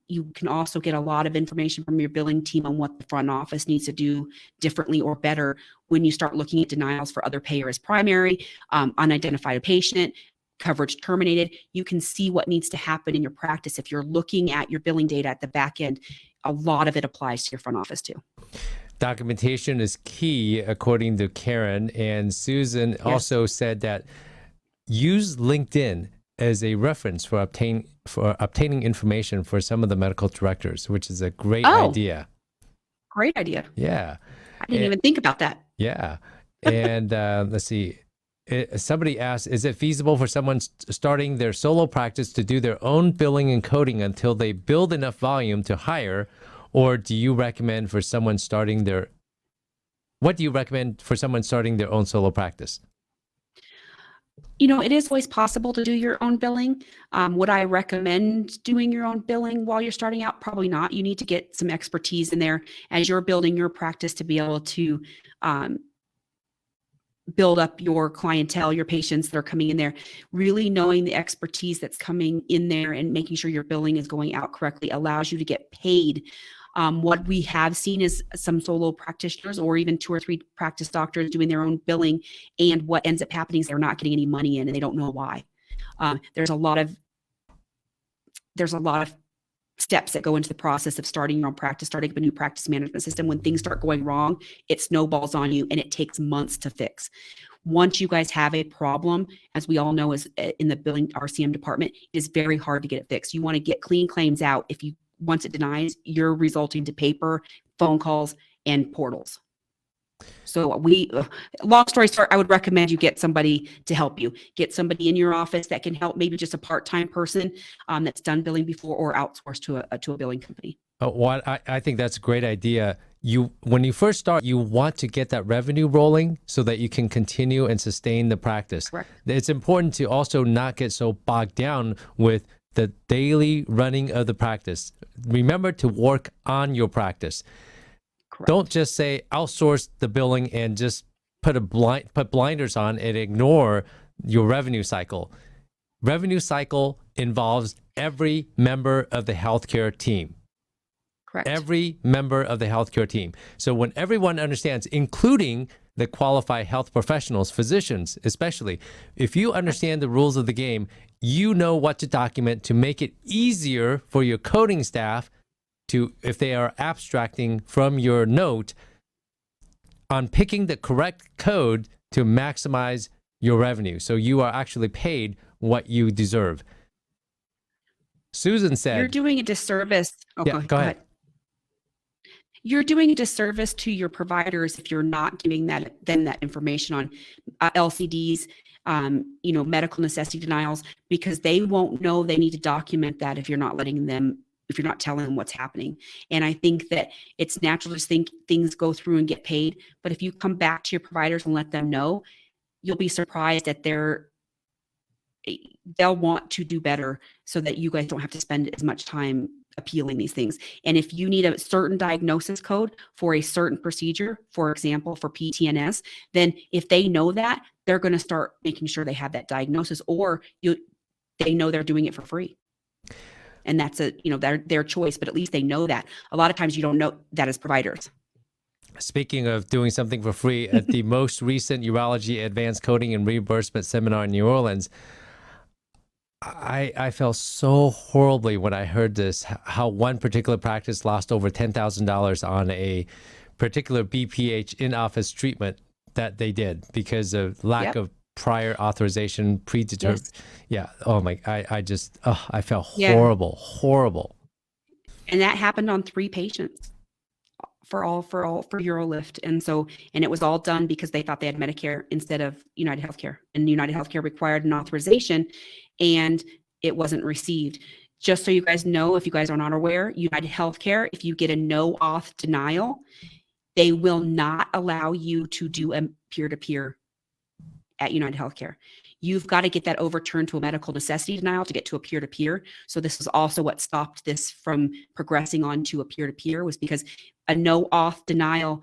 You can also get a lot of information from your billing team on what the front office needs to do differently or better when you start looking at denials for other payer as primary, unidentified patient, coverage terminated. You can see what needs to happen in your practice. If you're looking at your billing data at the back end, a lot of it applies to your front office too. Documentation is key, according to Karen. And Susan also said that use LinkedIn as a reference for obtaining information for some of the medical directors, which is a great idea. Great idea. Yeah. I didn't even think about that. Yeah. And let's see. Somebody asked, is it feasible for someone starting their solo practice to do their own billing and coding until they build enough volume to hire? Or do you recommend for someone starting what do you recommend for someone starting their own solo practice? It is always possible to do your own billing. Would I recommend doing your own billing while you're starting out? Probably not. You need to get some expertise in there as you're building your practice to be able to build up your clientele, your patients that are coming in there. Really knowing the expertise that's coming in there and making sure your billing is going out correctly allows you to get paid. What we have seen is some solo practitioners or even 2 or 3 practice doctors doing their own billing. And what ends up happening is they're not getting any money in and they don't know why. There's a lot of steps that go into the process of starting your own practice, starting up a new practice management system. When things start going wrong, it snowballs on you and it takes months to fix. Once you guys have a problem, as we all know, is in the billing RCM department, it is very hard to get it fixed. You want to get clean claims out. Once it denies, you're resulting to paper, phone calls, and portals. So long story short, I would recommend you get somebody to help you. Get somebody in your office that can help, maybe just a part-time person that's done billing before, or outsource to a billing company. Well, I think that's a great idea. When you first start, you want to get that revenue rolling so that you can continue and sustain the practice. Correct. It's important to also not get so bogged down with the daily running of the practice. Remember to work on your practice. Correct. Don't just say outsource the billing and just put blinders on and ignore your revenue cycle. Revenue cycle involves every member of the healthcare team. Correct. Every member of the healthcare team. So when everyone understands, including the qualified health professionals, physicians especially, if you understand the rules of the game, you know what to document to make it easier for your coding staff to, if they are abstracting from your note, on picking the correct code to maximize your revenue. So you are actually paid what you deserve. Susan said, you're doing a disservice. Go ahead. You're doing a disservice to your providers if you're not giving them that information on LCDs, medical necessity denials, because they won't know they need to document that if you're not telling them what's happening. And I think that it's natural to think things go through and get paid. But if you come back to your providers and let them know, you'll be surprised that they'll want to do better so that you guys don't have to spend as much time appealing these things. And if you need a certain diagnosis code for a certain procedure, for example, for PTNS, then if they know that, they're going to start making sure they have that diagnosis, or they know they're doing it for free. And that's their choice, but at least they know that. A lot of times you don't know that as providers. Speaking of doing something for free, at the most recent Urology Advanced Coding and Reimbursement Seminar in New Orleans, I felt so horribly when I heard this, how one particular practice lost over $10,000 on a particular BPH in-office treatment that they did because of lack of prior authorization, predetermined. Yes. Yeah. Oh my, I felt horrible. And that happened on 3 patients for UroLift. And it was all done because they thought they had Medicare instead of United Healthcare, and United Healthcare required an authorization and it wasn't received. Just so you guys know, if you guys are not aware, United Healthcare, if you get a no auth denial, they will not allow you to do a peer-to-peer at United Healthcare. You've got to get that overturned to a medical necessity denial to get to a peer-to-peer. So this is also what stopped this from progressing on to a peer-to-peer, was because a no auth denial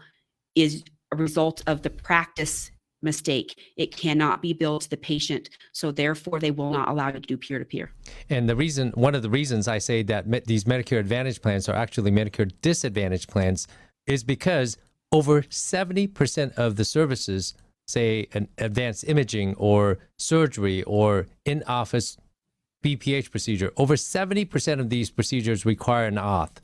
is a result of the practice mistake. It cannot be billed to the patient. So therefore, they will not allow you to do peer-to-peer. And one of the reasons I say that these Medicare Advantage plans are actually Medicare Disadvantage plans is because over 70% of the services, say an advanced imaging or surgery or in-office BPH procedure, over 70% of these procedures require an auth.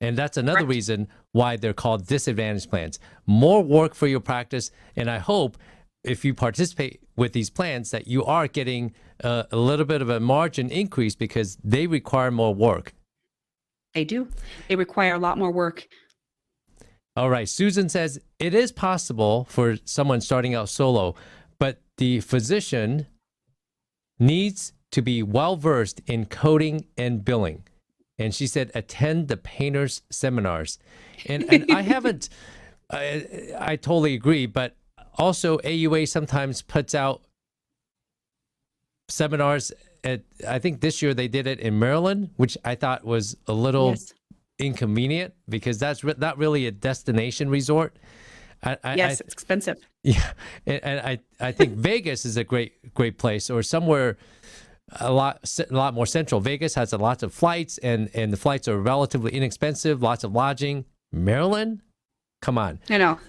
And that's another Correct. reason why they're called disadvantage plans. More work for your practice. And I hope if you participate with these plans that you are getting a little bit of a margin increase because they require more work. They do. They require a lot more work. All right. Susan says it is possible for someone starting out solo, but the physician needs to be well-versed in coding and billing. And she said, attend the painter's seminars. And I haven't, I totally agree, but also AUA sometimes puts out seminars I think this year they did it in Maryland, which I thought was a little inconvenient because that's not really a destination resort. It's expensive. Yeah. And I think Vegas is a great place, or somewhere a lot more central. Vegas has lots of flights and the flights are relatively inexpensive, lots of lodging. Maryland? Come on. I know.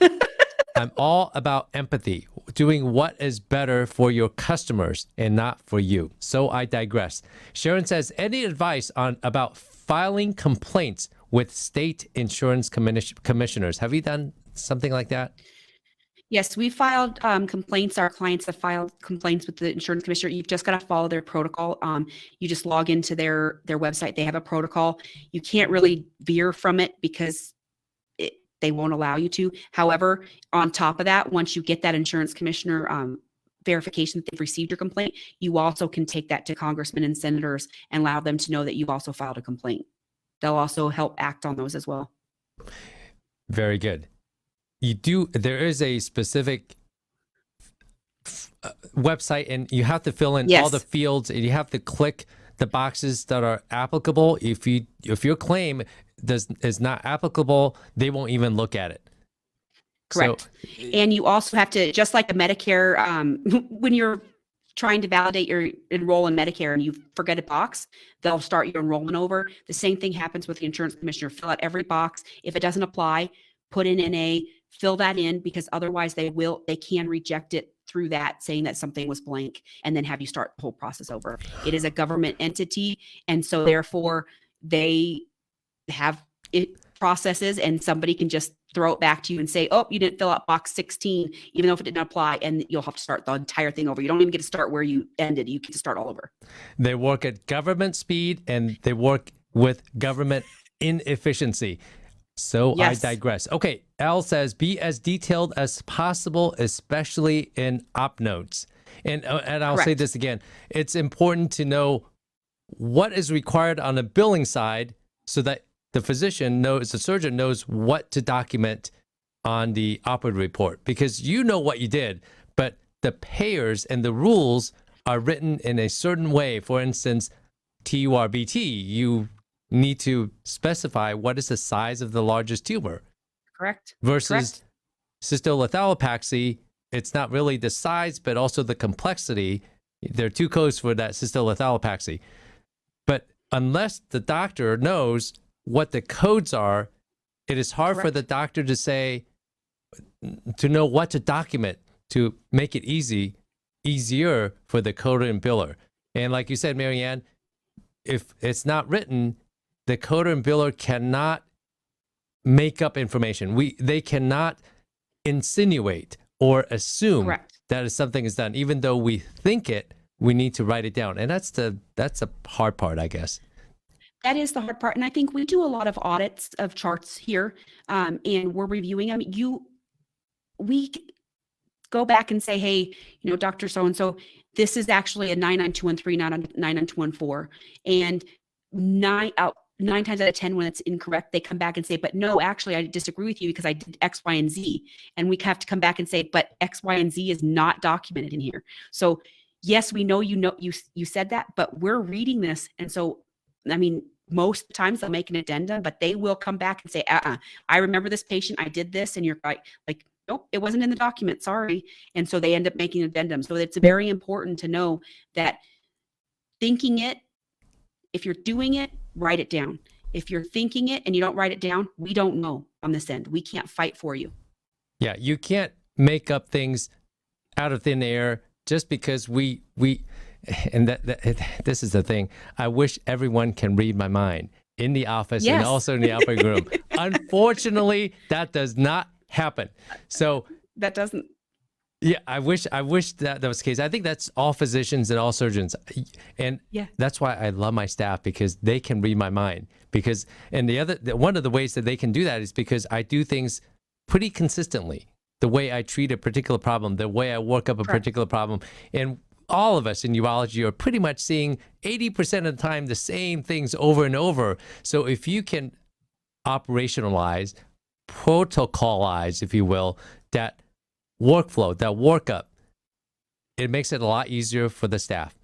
I'm all about empathy, doing what is better for your customers and not for you. So I digress. Sharon says, any advice about filing complaints with state insurance commissioners? Have you done something like that? Yes, we filed complaints. Our clients have filed complaints with the insurance commissioner. You've just got to follow their protocol. You just log into their website. They have a protocol. You can't really veer from it because they won't allow you to. However, on top of that, once you get that insurance commissioner verification that they've received your complaint, you also can take that to congressmen and senators and allow them to know that you've also filed a complaint. They'll also help act on those as well. Very good. There is a specific website, and you have to fill in all the fields, and you have to click the boxes that are applicable. If your claim is not applicable, they won't even look at it. Correct. So, and you also have to, just like the Medicare, when you're trying to validate your enroll in Medicare and you forget a box, they'll start your enrollment over. The same thing happens with the insurance commissioner. Fill out every box. If it doesn't apply, put in NA, fill that in, because otherwise they can reject it through that, saying that something was blank, and then have you start the whole process over. It is a government entity, and so therefore they have processes, and somebody can just throw it back to you and say, oh, you didn't fill out box 16, even though if it didn't apply, and you'll have to start the entire thing over. You don't even get to start where you ended. You get to start all over. They work at government speed, and they work with government inefficiency. So yes. I digress. Okay, Al says, be as detailed as possible, especially in op notes. And I'll say this again. It's important to know what is required on the billing side so that the surgeon knows what to document on the operative report, because you know what you did, but the payers and the rules are written in a certain way. For instance, TURBT, you need to specify what is the size of the largest tumor. Correct. Versus cystolethalopexy, it's not really the size, but also the complexity. There are two codes for that cystolethalopexy. But unless the doctor knows what the codes are, it is hard for the doctor to know what to document to make it easier for the coder and biller. And like you said, Marianne, if it's not written, the coder and biller cannot make up information. They cannot insinuate or assume that something is done, even though we think it. We need to write it down, and that's the hard part, I guess. That is the hard part, and I think we do a lot of audits of charts here, and we're reviewing them. We go back and say, hey, Dr. So-and-so, this is actually a 99213, not a 99214, and 9 times out of 10 when it's incorrect, they come back and say, but no, actually, I disagree with you because I did X, Y, and Z. And we have to come back and say, but X, Y, and Z is not documented in here. So yes, we know you said that, but we're reading this. And so, I mean, most times they'll make an addendum, but they will come back and say, I remember this patient, I did this, and you're like, nope, it wasn't in the document, sorry. And so they end up making an addendum. So it's very important to know that thinking it, if you're doing it, write it down. If you're thinking it and you don't write it down, we don't know on this end. We can't fight for you. Yeah, you can't make up things out of thin air just because we and this is the thing. I wish everyone can read my mind in the office and also in the operating room. Unfortunately, that does not happen. So that doesn't. Yeah, I wish that was the case. I think that's all physicians and all surgeons. And that's why I love my staff, because they can read my mind. And one of the ways that they can do that is because I do things pretty consistently. The way I treat a particular problem, the way I work up a particular problem. And all of us in urology are pretty much seeing 80% of the time the same things over and over. So if you can operationalize, protocolize, if you will, that workflow, that workup, it makes it a lot easier for the staff.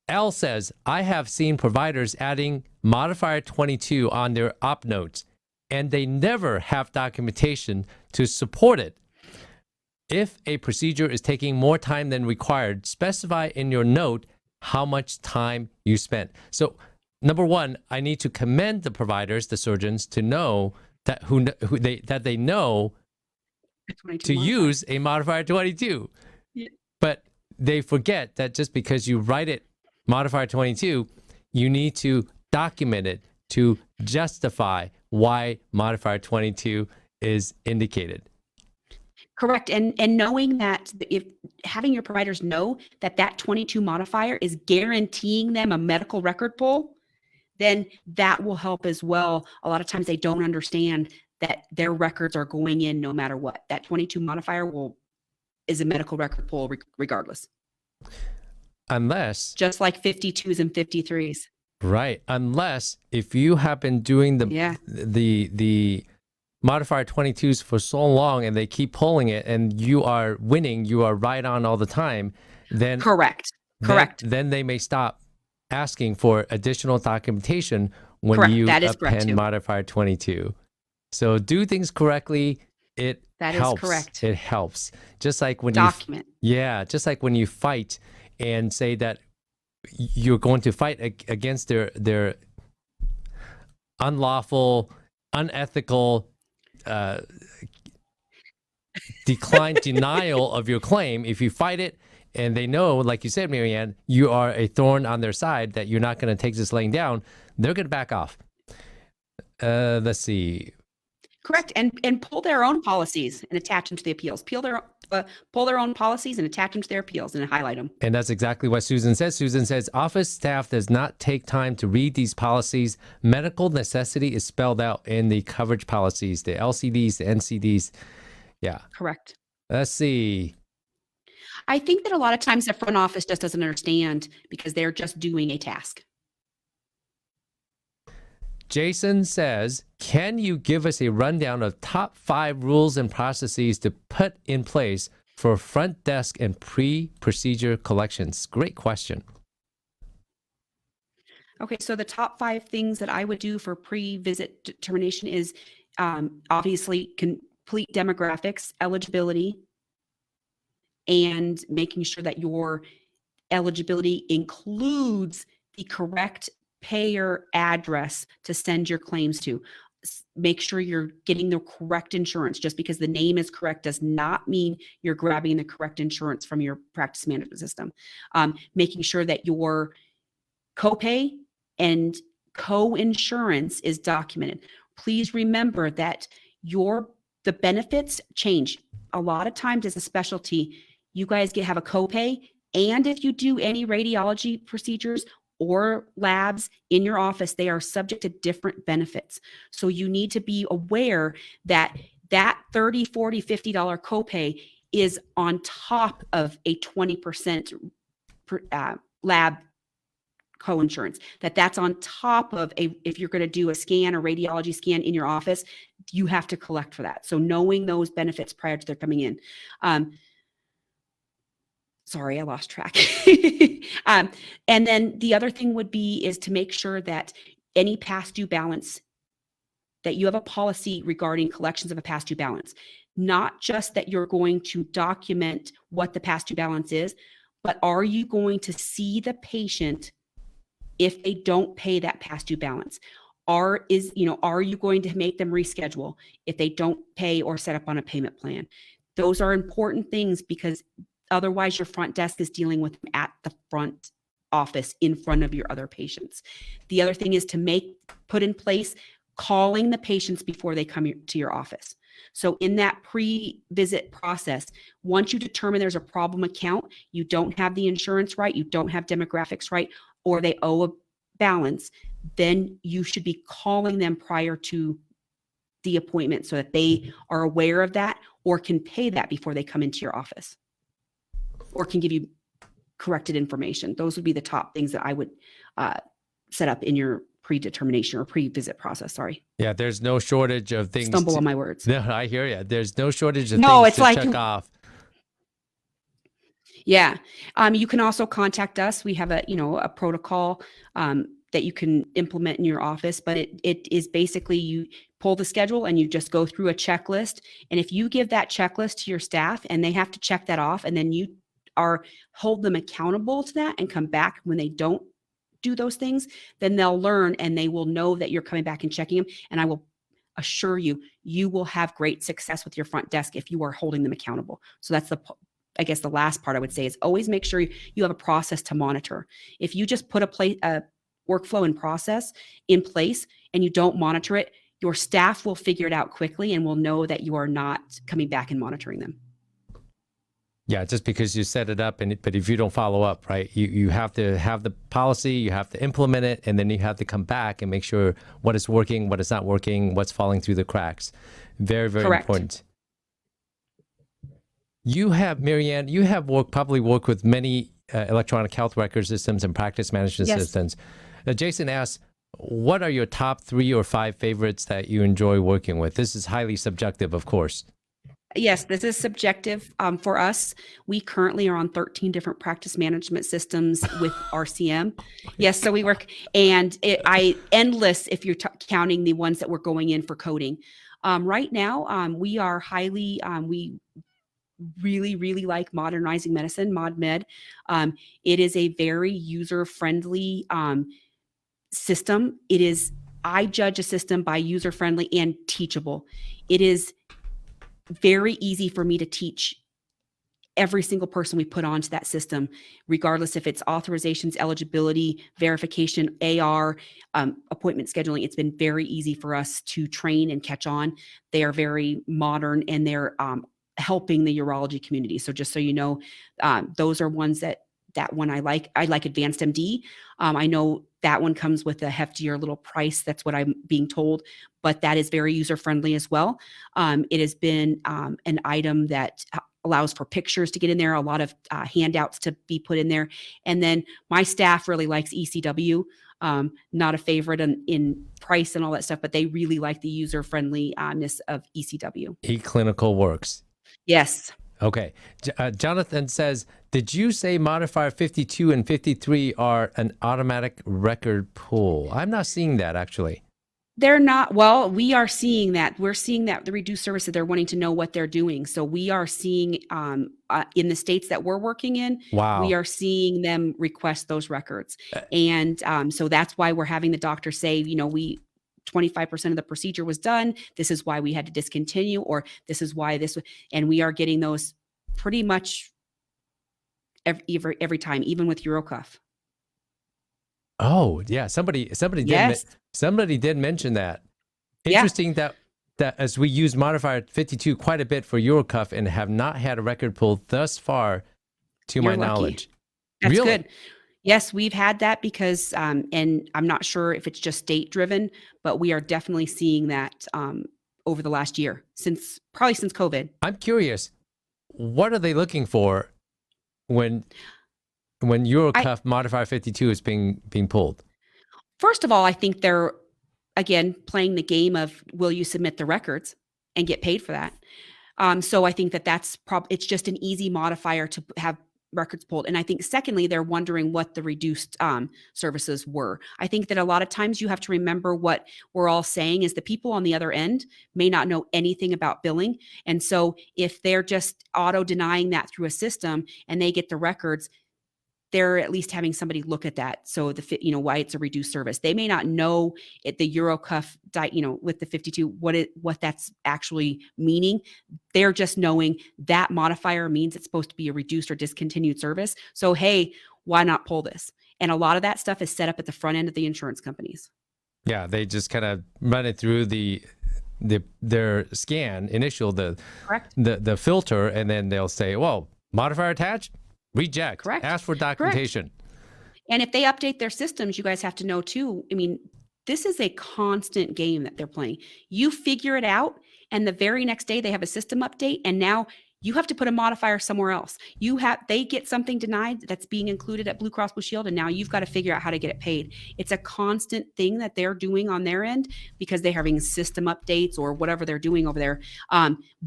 L says, I have seen providers adding Modifier 22 on their op notes, and they never have documentation to support it. If a procedure is taking more time than required, specify in your note how much time you spent. So, number one, I need to commend the providers, the surgeons, to know that they know to use a Modifier 22. Yeah. But they forget that just because you write it Modifier 22, you need to document it to justify why Modifier 22 is indicated. Correct. And knowing that, if having your providers know that that 22 modifier is guaranteeing them a medical record pull, then that will help as well. A lot of times they don't understand that their records are going in no matter what. That 22 modifier is a medical record pull regardless. Unless, just like 52s and 53s. Right. Unless if you have been doing the Modifier 22s for so long and they keep pulling it and you are winning, you are right on all the time, then Correct. Then they may stop asking for additional documentation when you append Modifier 22. So do things correctly. It helps. Is correct. It helps. Just like when just like when you fight and say that you're going to fight against their unlawful, unethical denial of your claim. If you fight it and they know, like you said, Marianne, you are a thorn on their side, that you're not going to take this laying down, they're going to back off. Let's see. Correct. And pull their own policies and attach them to the appeals. Pull their own policies and attach them to their appeals and highlight them. And that's exactly what Susan says. Susan says, office staff does not take time to read these policies. Medical necessity is spelled out in the coverage policies, the LCDs, the NCDs. Yeah. Correct. Let's see. I think that a lot of times the front office just doesn't understand because they're just doing a task. Jason says, can you give us a rundown of top 5 rules and processes to put in place for front desk and pre-procedure collections? Great question. Okay, so the top 5 things that I would do for pre-visit determination is obviously complete demographics, eligibility, and making sure that your eligibility includes the correct payer address to send your claims to. Make sure you're getting the correct insurance. Just because the name is correct does not mean you're grabbing the correct insurance from your practice management system. Making sure that your copay and co-insurance is documented. Please remember that the benefits change. A lot of times as a specialty, you guys have a copay, and if you do any radiology procedures or labs in your office, they are subject to different benefits. So you need to be aware that that $30, $40, $50 copay is on top of a 20% lab co-insurance. That's on top of if you're going to do a scan or radiology scan in your office, you have to collect for that. So knowing those benefits prior to their coming in. Sorry, I lost track. And then the other thing is to make sure that any past due balance, that you have a policy regarding collections of a past due balance. Not just that you're going to document what the past due balance is, but are you going to see the patient if they don't pay that past due balance? Are you going to make them reschedule if they don't pay or set up on a payment plan? Those are important things, because otherwise your front desk is dealing with them at the front office in front of your other patients. The other thing is to put in place calling the patients before they come to your office. So in that pre-visit process, once you determine there's a problem account, you don't have the insurance right, you don't have demographics right, or they owe a balance, then you should be calling them prior to the appointment so that they are aware of that or can pay that before they come into your office or can give you corrected information. Those would be the top things that I would set up in your predetermination or pre-visit process. Sorry. Yeah, there's no shortage of things. Stumble on my words. No, I hear you. There's no shortage of things to check off. Yeah. You can also contact us. We have a protocol that you can implement in your office, but it is basically you pull the schedule and you just go through a checklist. And if you give that checklist to your staff and they have to check that off, and then you hold them accountable to that and come back when they don't do those things, then they'll learn and they will know that you're coming back and checking them. And I will assure you, you will have great success with your front desk if you are holding them accountable. So that's the last part I would say is always make sure you have a process to monitor. If you just put a workflow and process in place and you don't monitor it, your staff will figure it out quickly and will know that you are not coming back and monitoring them. Yeah, just because you set it up, but if you don't follow up, right, you have to have the policy, you have to implement it, and then you have to come back and make sure what is working, what is not working, what's falling through the cracks. Very, very Correct. important. You have, Marianne, probably worked with many electronic health record systems and practice management systems. Jason asks, what are your top 3 or 5 favorites that you enjoy working with? This is highly subjective, of course. Yes, this is subjective. For us, we currently are on 13 different practice management systems with RCM. Yes, so we work, and endless if you're counting the ones that we're going in for coding. Right now, we are we really, really like Modernizing Medicine, ModMed. It is a very user-friendly system. I judge a system by user-friendly and teachable. It is very easy for me to teach every single person we put onto that system, regardless if it's authorizations, eligibility, verification, AR, appointment scheduling. It's been very easy for us to train and catch on. They are very modern and they're helping the urology community. So just so you know, those are ones that one I like. I like Advanced MD. I know that one comes with a heftier little price. That's what I'm being told, but that is very user-friendly as well. It has been an item that allows for pictures to get in there, a lot of handouts to be put in there. And then my staff really likes ECW. Not a favorite in price and all that stuff, but they really like the user-friendliness of ECW. eClinical works. Yes. Okay. Jonathan says, did you say Modifier 52 and 53 are an automatic record pull? I'm not seeing that, actually. They're not. Well, we are seeing that. We're seeing that the reduced service, that they're wanting to know what they're doing. So we are seeing in the states that we're working in, wow, we are seeing them request those records. And so that's why we're having the doctor say, 25% of the procedure was done. This is why we had to discontinue, or this is why and we are getting those pretty much every time, even with UroCuff. Oh yeah, somebody did mention that. Interesting that as we use Modifier 52 quite a bit for UroCuff and have not had a record pull thus far, to my knowledge. That's really good. Yes, we've had that because, and I'm not sure if it's just state driven, but we are definitely seeing that over the last year, probably since COVID. I'm curious, what are they looking for when UroCuff Modifier 52 is being pulled? First of all, I think they're, again, playing the game of, will you submit the records and get paid for that? So I think that's it's just an easy modifier to have records pulled. And I think secondly, they're wondering what the reduced services were. I think that a lot of times you have to remember what we're all saying is the people on the other end may not know anything about billing. And so if they're just auto denying that through a system and they get the records, they're at least having somebody look at that. So why it's a reduced service. They may not know the UroCuff, with the 52, what that's actually meaning. They're just knowing that modifier means it's supposed to be a reduced or discontinued service. So, hey, why not pull this? And a lot of that stuff is set up at the front end of the insurance companies. Yeah, they just kind of run it through their scan, Correct. the filter, and then they'll say, well, modifier attached, reject. Correct. Ask for documentation. Correct. And if they update their systems, you guys have to know too. I mean, this is a constant game that they're playing. You figure it out, and the very next day they have a system update, and now you have to put a modifier somewhere else. They get something denied that's being included at Blue Cross Blue Shield, and now you've got to figure out how to get it paid. It's a constant thing that they're doing on their end because they're having system updates or whatever they're doing over there.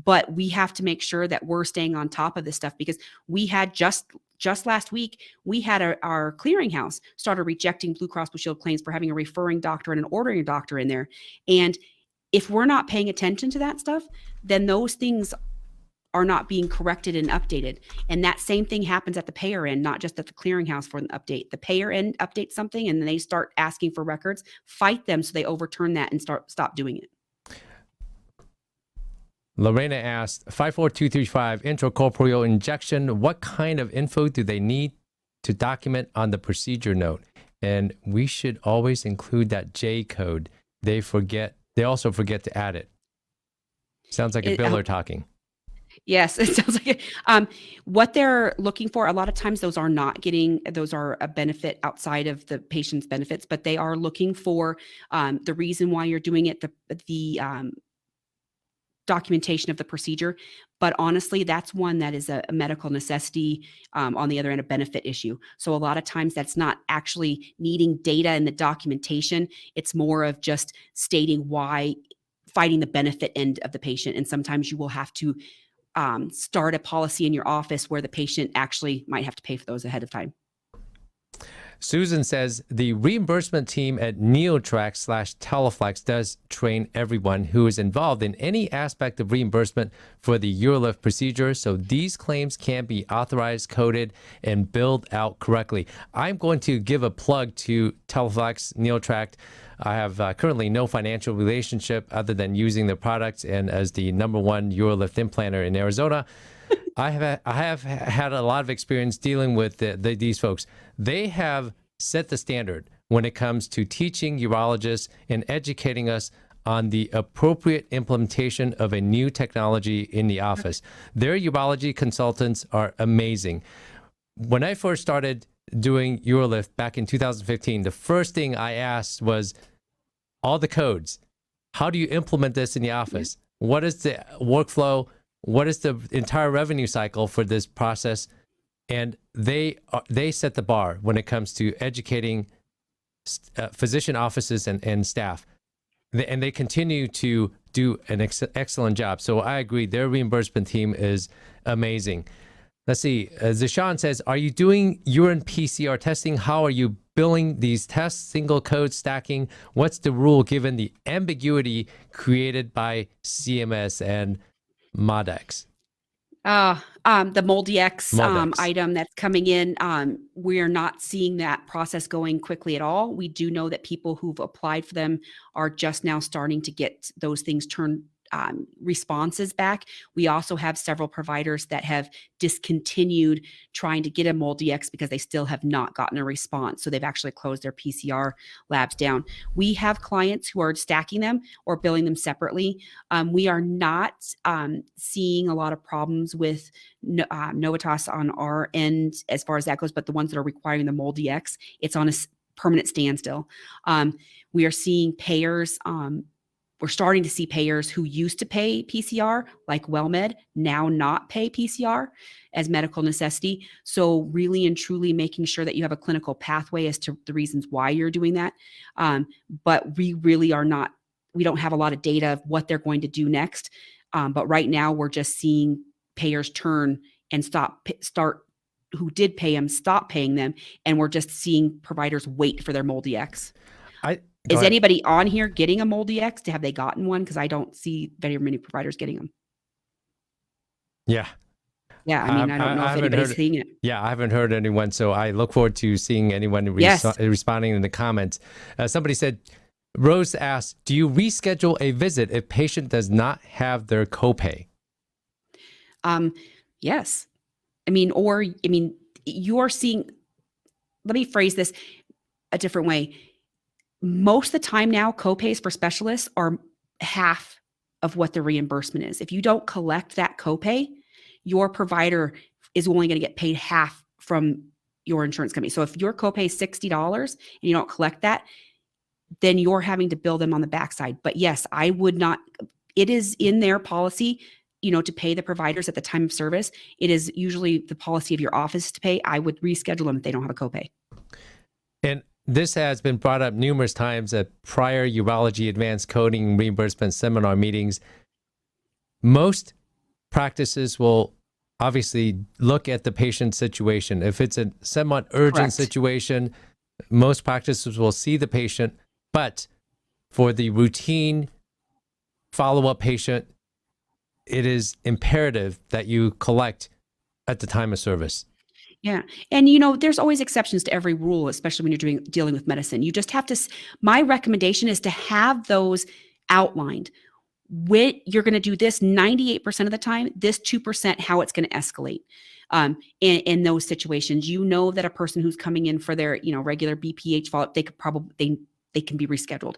But we have to make sure that we're staying on top of this stuff, because we had just last week, we had our clearinghouse started rejecting Blue Cross Blue Shield claims for having a referring doctor and an ordering doctor in there. And if we're not paying attention to that stuff, then those things are not being corrected and updated. And that same thing happens at the payer end, not just at the clearinghouse for an update. The payer end updates something and then they start asking for records, fight them so they overturn that and stop doing it. Lorena asked, 54235 intracorporeal injection, what kind of info do they need to document on the procedure note? And we should always include that J code. They also forget to add it. Sounds like a biller talking. Yes, it sounds like it. What they're looking for, a lot of times those are a benefit outside of the patient's benefits, but they are looking for the reason why you're doing it, the documentation of the procedure. But honestly, that's one that is a medical necessity, on the other end, a benefit issue. So a lot of times that's not actually needing data in the documentation. It's more of just stating why, fighting the benefit end of the patient. And sometimes you will have to start a policy in your office where the patient actually might have to pay for those ahead of time. Susan says the reimbursement team at NeoTract / Teleflex does train everyone who is involved in any aspect of reimbursement for the UroLift procedure, so these claims can be authorized, coded, and billed out correctly. I'm going to give a plug to Teleflex, NeoTract. I have currently no financial relationship other than using their products, and as the #1 UroLift implanter in Arizona, I have had a lot of experience dealing with these folks. They have set the standard when it comes to teaching urologists and educating us on the appropriate implementation of a new technology in the office. Their urology consultants are amazing. When I first started doing UroLift back in 2015, the first thing I asked was all the codes. How do you implement this in the office? What is the workflow? What is the entire revenue cycle for this process? And they set the bar when it comes to educating physician offices and staff. And they continue to do an excellent job. So I agree, their reimbursement team is amazing. Let's see, Zishan says, are you doing urine PCR testing? How are you billing these tests, single code stacking? What's the rule given the ambiguity created by CMS and MolDx? The MolDx item that's coming in, we're not seeing that process going quickly at all. We do know that people who've applied for them are just now starting to get those things turned responses back. We also have several providers that have discontinued trying to get a MolDx because they still have not gotten a response. So they've actually closed their PCR labs down. We have clients who are stacking them or billing them separately. We are not seeing a lot of problems with Novitas on our end as far as that goes, but the ones that are requiring the MolDx, it's on a permanent standstill. We are seeing payers, we're starting to see payers who used to pay PCR, like WellMed, now not pay PCR as medical necessity. So really and truly making sure that you have a clinical pathway as to the reasons why you're doing that. But we really are not, we don't have a lot of data of what they're going to do next. But right now we're just seeing payers turn and start who did pay them stop paying them, and we're just seeing providers wait for their MolDx. Is anybody on here getting a MolDx? Have they gotten one? Because I don't see very many providers getting them. Yeah. Yeah, I mean, I don't know if anybody's seeing it. Yeah, I haven't heard anyone, so I look forward to seeing anyone responding in the comments. Somebody said, Rose asked, do you reschedule a visit if patient does not have their copay? Yes. You're seeing, let me phrase this a different way. Most of the time now, copays for specialists are half of what the reimbursement is. If you don't collect that copay, your provider is only going to get paid half from your insurance company. So if your copay is $60 and you don't collect that, then you're having to bill them on the backside. But yes, I would not, it is in their policy, to pay the providers at the time of service. It is usually the policy of your office to pay. I would reschedule them if they don't have a copay. And this has been brought up numerous times at prior urology advanced coding reimbursement seminar meetings. Most practices will obviously look at the patient situation. If it's a somewhat urgent situation, most practices will see the patient, but for the routine follow-up patient, it is imperative that you collect at the time of service. Yeah. And, there's always exceptions to every rule, especially when you're dealing with medicine. You just have to, my recommendation is to have those outlined. You're going to do this 98% of the time, this 2%, how it's going to escalate. In those situations, that a person who's coming in for their, regular BPH follow-up, they could probably, they can be rescheduled.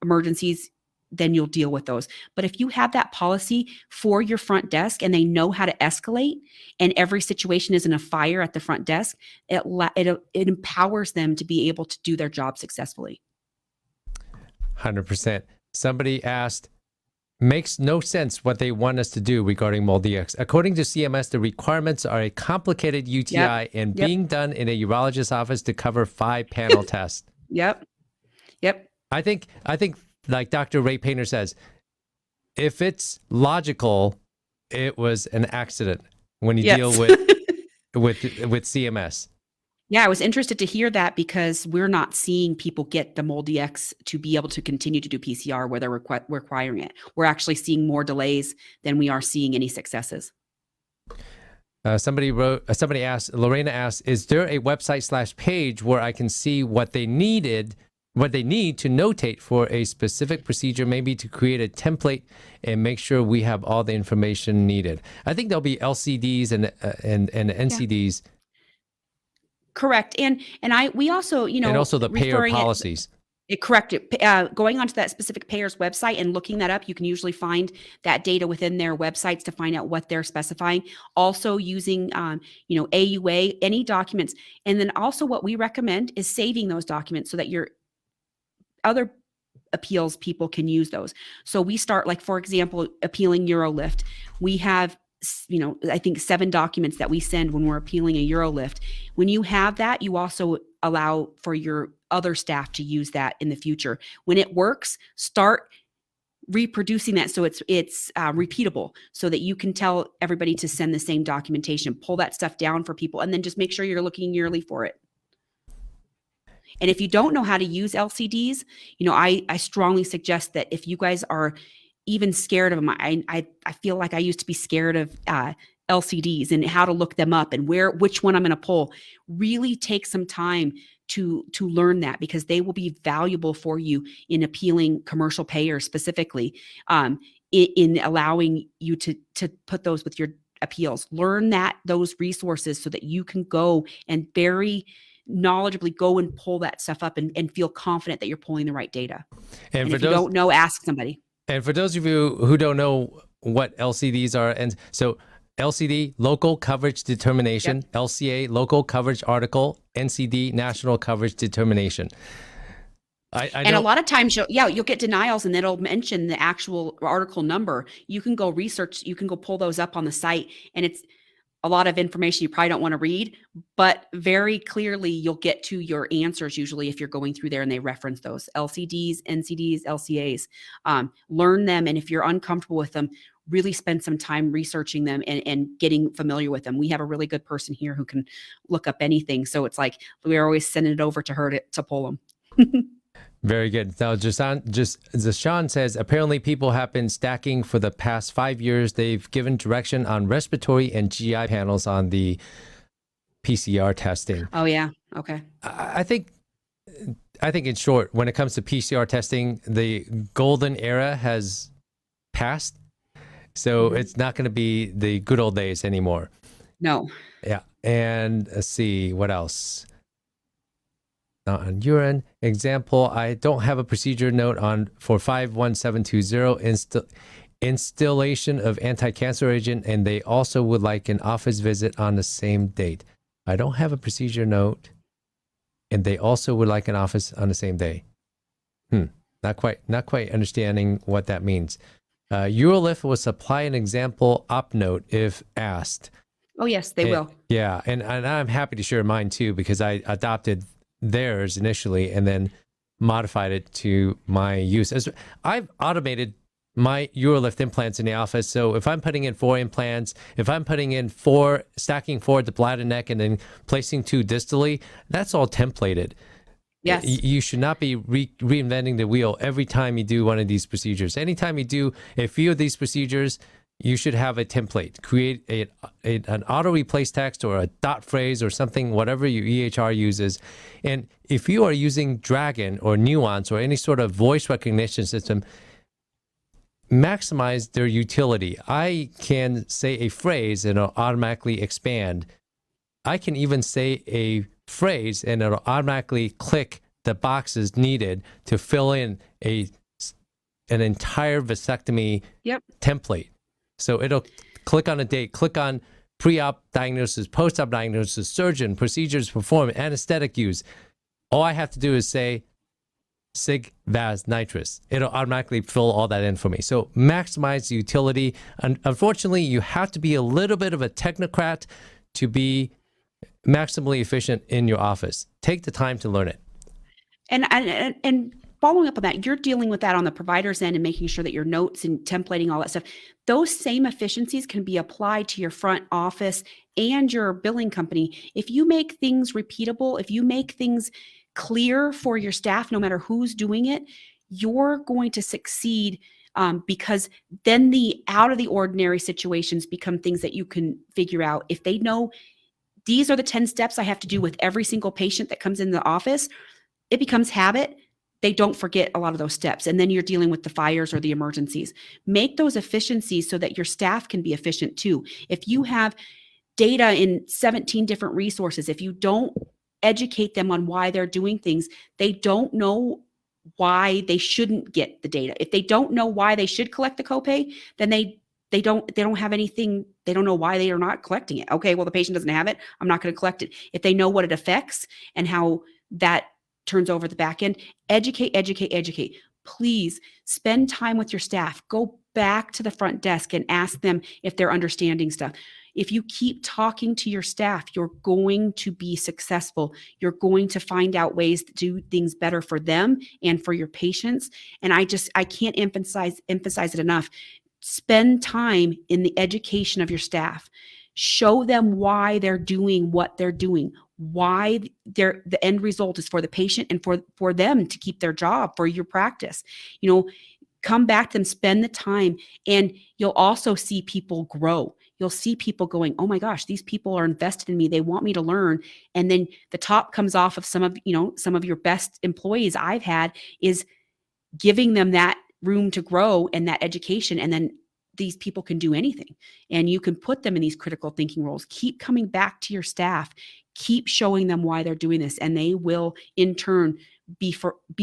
Emergencies, then you'll deal with those. But if you have that policy for your front desk and they know how to escalate, and every situation isn't a fire at the front desk, it empowers them to be able to do their job successfully. 100%. Somebody asked, makes no sense what they want us to do regarding MolDx. According to CMS, the requirements are a complicated UTI and being done in a urologist's office to cover 5 panel tests. Yep. I think like Dr. Ray Painter says, if it's logical, it was an accident when you deal with CMS. Yeah, I was interested to hear that because we're not seeing people get the MolDx to be able to continue to do PCR where they're requiring it. We're actually seeing more delays than we are seeing any successes. Somebody asked, Lorena asked, is there a website/page where I can see what they need to notate for a specific procedure, maybe to create a template and make sure we have all the information needed? I think there'll be LCDs and NCDs. Yeah. Correct. And we also, and also the payer policies. Correct. Going onto that specific payer's website and looking that up, you can usually find that data within their websites to find out what they're specifying. Also using, AUA, any documents. And then also what we recommend is saving those documents so that your other appeals people can use those. So we start, like, for example, appealing UroLift. We have, I think 7 documents that we send when we're appealing a UroLift. When you have that, you also allow for your other staff to use that in the future. When it works, start reproducing that so it's repeatable, so that you can tell everybody to send the same documentation. Pull that stuff down for people, and then just make sure you're looking yearly for it. And if you don't know how to use LCDs, I strongly suggest that if you guys are even scared of them, I feel like I used to be scared of LCDs and how to look them up and which one I'm going to pull. Really take some time to learn that, because they will be valuable for you in appealing commercial payers specifically, in allowing you to put those with your appeals. Learn those resources so that you can go and very knowledgeably go and pull that stuff up and feel confident that you're pulling the right data. And if you don't know, ask somebody. And for those of you who don't know what LCDs are, and so LCD, local coverage determination, LCA, local coverage article, NCD, national coverage determination. And a lot of times you'll get denials and it'll mention the actual article number. You can go research, you can go pull those up on the site, and it's a lot of information you probably don't want to read, but very clearly you'll get to your answers usually if you're going through there and they reference those LCDs, NCDs, LCAs. Learn them, and if you're uncomfortable with them, really spend some time researching them and getting familiar with them. We have a really good person here who can look up anything. So it's like we're always sending it over to her to pull them. Very good. Now, Desciose says, apparently people have been stacking for the past 5 years. They've given direction on respiratory and GI panels on the PCR testing. Oh, yeah. Okay. I think in short, when it comes to PCR testing, the golden era has passed. So it's not going to be the good old days anymore. No. Yeah. And let's see, what else? On urine example, I don't have a procedure note for 51720 installation of anti-cancer agent, and they also would like an office visit on the same date. I don't have a procedure note, and they also would like an office on the same day. Not quite understanding what that means. UroLift will supply an example op note if asked. Oh yes, they will. Yeah, and I'm happy to share mine too, because I adopted theirs initially and then modified it to my use. As I've automated my UroLift implants in the office. So if I'm putting in 4 implants, if I'm putting in 4, stacking 4 at the bladder neck and then placing 2 distally, that's all templated. Yes. You should not be reinventing the wheel every time you do one of these procedures. Anytime you do a few of these procedures, you should have a template. Create an auto replace text or a dot phrase or something, whatever your EHR uses. And if you are using Dragon or Nuance or any sort of voice recognition system, maximize their utility. I can say a phrase and it'll automatically expand. I can even say a phrase and it'll automatically click the boxes needed to fill in an entire vasectomy template. So it'll click on a date, click on pre-op diagnosis, post-op diagnosis, surgeon, procedures performed, anesthetic use. All I have to do is say sig vas nitrous. It'll automatically fill all that in for me. So maximize the utility. And unfortunately, you have to be a little bit of a technocrat to be maximally efficient in your office. Take the time to learn it. And following up on that, you're dealing with that on the provider's end and making sure that your notes and templating, all that stuff, those same efficiencies can be applied to your front office and your billing company. If you make things repeatable, if you make things clear for your staff, no matter who's doing it, you're going to succeed, because then the out of the ordinary situations become things that you can figure out. If they know these are the 10 steps I have to do with every single patient that comes in the office, it becomes habit. They don't forget a lot of those steps. And then you're dealing with the fires or the emergencies. Make those efficiencies so that your staff can be efficient too. If you have data in 17 different resources, if you don't educate them on why they're doing things, they don't know why they shouldn't get the data. If they don't know why they should collect the copay, then they don't have anything. They don't know why they are not collecting it. Okay, well, the patient doesn't have it, I'm not going to collect it. If they know what it affects and how that turns over the back end, educate. Please spend time with your staff. Go back to the front desk and ask them if they're understanding stuff. If you keep talking to your staff, you're going to be successful. You're going to find out ways to do things better for them and for your patients. And I can't emphasize it enough. Spend time in the education of your staff. Show them why they're doing what they're doing, why the end result is for the patient and for them to keep their job, for your practice. Come back to them, spend the time, and you'll also see people grow. You'll see people going, oh my gosh, these people are invested in me. They want me to learn. And then the top comes off of some of your best employees I've had is giving them that room to grow and that education. And then these people can do anything, and you can put them in these critical thinking roles. Keep coming back to your staff, keep showing them why they're doing this, and they will in turn be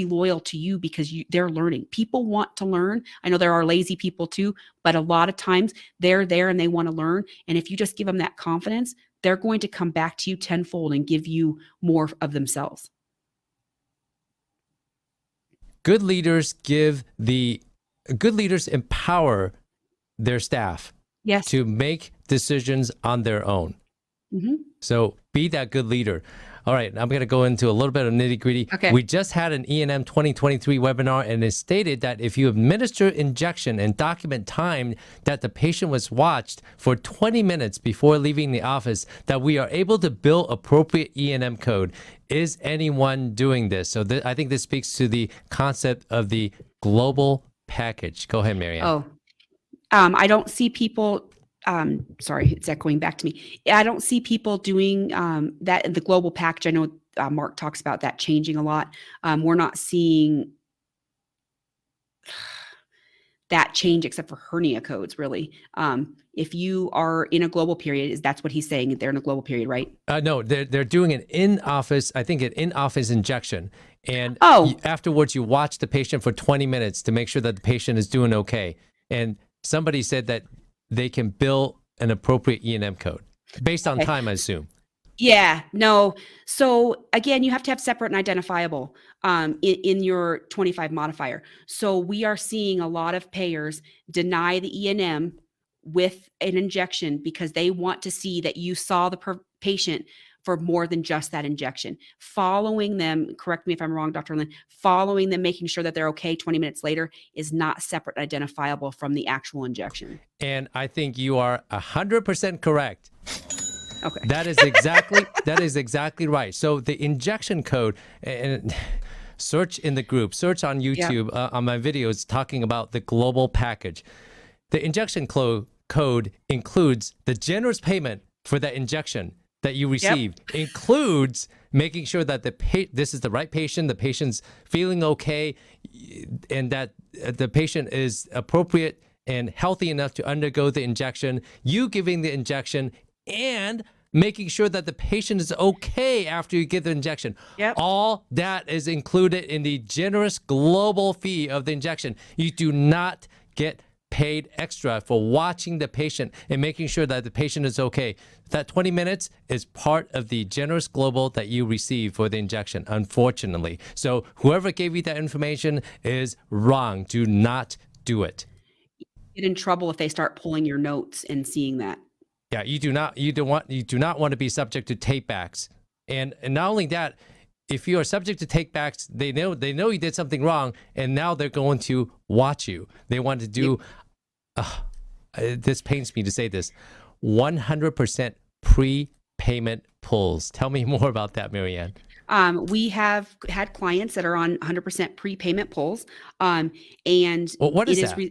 loyal to you because they're learning. People want to learn. I know there are lazy people too, but a lot of times they're there and they want to learn. And if you just give them that confidence, they're going to come back to you tenfold and give you more of themselves. Good leaders empower their staff to make decisions on their own. Mm-hmm. So be that good leader. All right, I'm going to go into a little bit of nitty gritty. Okay. We just had an E&M 2023 webinar, and it stated that if you administer injection and document time that the patient was watched for 20 minutes before leaving the office, that we are able to bill appropriate E&M code. Is anyone doing this? So I think this speaks to the concept of the global package. Go ahead, Marianne. Oh, I don't see people. Sorry, it's echoing back to me. I don't see people doing that in the global package. I know Mark talks about that changing a lot. We're not seeing that change except for hernia codes, really. If you are in a global period, that's what he's saying. They're in a global period, right? No, they're doing an in-office, I think an in-office injection. And afterwards, you watch the patient for 20 minutes to make sure that the patient is doing okay. And somebody said that they can bill an appropriate E&M code based on time, I assume. Yeah, no. So again, you have to have separate and identifiable in your 25 modifier. So we are seeing a lot of payers deny the E&M with an injection because they want to see that you saw the patient for more than just that injection. Following them, correct me if I'm wrong, Dr. Lynn, following them, making sure that they're okay 20 minutes later is not separate and identifiable from the actual injection. And I think you are 100% correct. Okay. That is exactly right. So the injection code, and search in the group, search on YouTube on my videos talking about the global package. The injection code includes the generous payment for that injection that you received, includes making sure that this is the right patient, the patient's feeling okay, and that the patient is appropriate and healthy enough to undergo the injection, you giving the injection, and making sure that the patient is okay after you give the injection. All that is included in the generous global fee of the injection. You do not get paid extra for watching the patient and making sure that the patient is okay. That 20 minutes is part of the generous global that you receive for the injection, unfortunately. So whoever gave you that information is wrong. Do not do it. Get in trouble if they start pulling your notes and seeing that. Yeah, you do not want to be subject to take backs. And not only that, if you are subject to take backs, they know you did something wrong, and now they're going to watch you. They want to do this pains me to say this, 100% prepayment pulls. Tell me more about that, Marianne. We have had clients that are on 100% prepayment pulls. And what is that?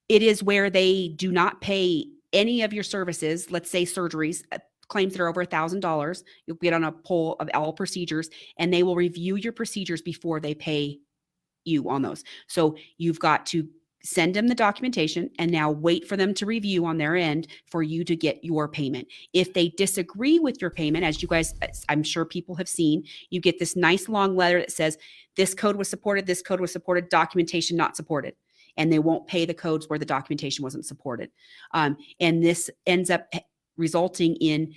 It is where they do not pay any of your services, let's say surgeries, claims that are over $1,000. You'll get on a pull of all procedures, and they will review your procedures before they pay you on those. So you've got to send them the documentation and now wait for them to review on their end for you to get your payment. If they disagree with your payment, as you guys, I'm sure people have seen, you get this nice long letter that says, this code was supported, documentation not supported. And they won't pay the codes where the documentation wasn't supported. And this ends up resulting in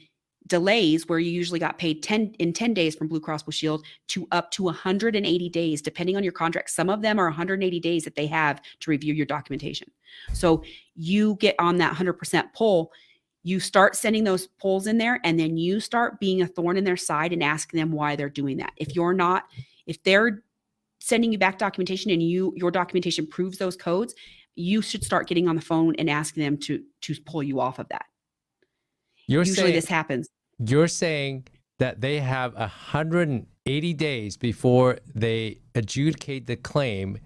delays where you usually got paid 10 days from Blue Cross Blue Shield to up to 180 days, depending on your contract. Some of them are 180 days that they have to review your documentation. So you get on that 100% pull, you start sending those pulls in there, and then you start being a thorn in their side and asking them why they're doing that. If they're sending you back documentation and your documentation proves those codes, you should start getting on the phone and asking them to pull you off of that. Usually this happens. You're saying that they have 180 days before they adjudicate the claim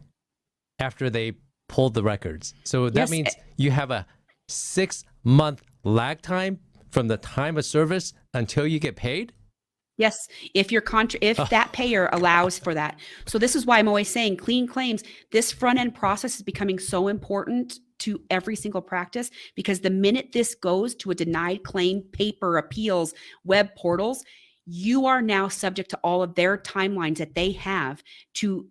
after they pulled the records. So that means you have a 6-month lag time from the time of service until you get paid? Yes, if that payer allows for that. So this is why I'm always saying clean claims, this front end process is becoming so important to every single practice, because the minute this goes to a denied claim, paper appeals, web portals, you are now subject to all of their timelines that they have to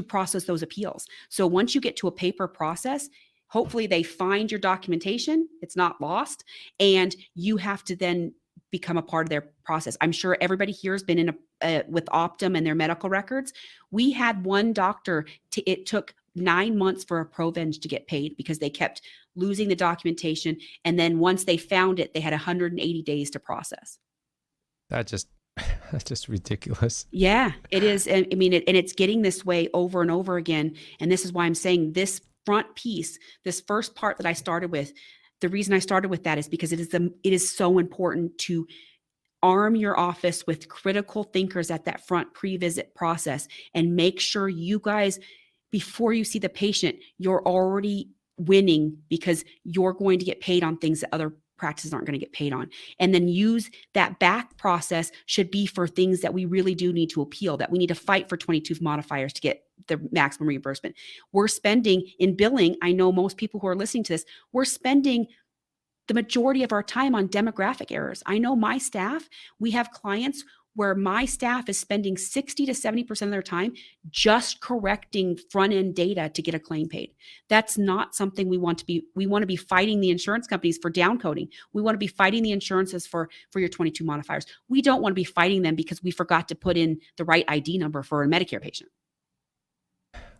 process those appeals. So once you get to a paper process, hopefully they find your documentation, it's not lost, and you have to then become a part of their process. I'm sure everybody here has been with Optum and their medical records. We had one doctor, it took 9 months for a Provenge to get paid because they kept losing the documentation. And then once they found it, they had 180 days to process. That just, That's just ridiculous. Yeah, it is. And I mean, and it's getting this way over and over again. And this is why I'm saying this front piece, this first part that I started with, the reason I started with that is because it is so important to arm your office with critical thinkers at that front pre-visit process and make sure you guys, before you see the patient, you're already winning because you're going to get paid on things that other practices aren't going to get paid on. And then use that back process should be for things that we really do need to appeal, that we need to fight for 22 modifiers to get the maximum reimbursement. We're spending in billing, I know most people who are listening to this, we're spending the majority of our time on demographic errors. I know my staff, we have clients where my staff is spending 60 to 70% of their time just correcting front end data to get a claim paid. That's not something we want to be. We want to be fighting the insurance companies for down coding. We want to be fighting the insurances for your 22 modifiers. We don't want to be fighting them because we forgot to put in the right ID number for a Medicare patient.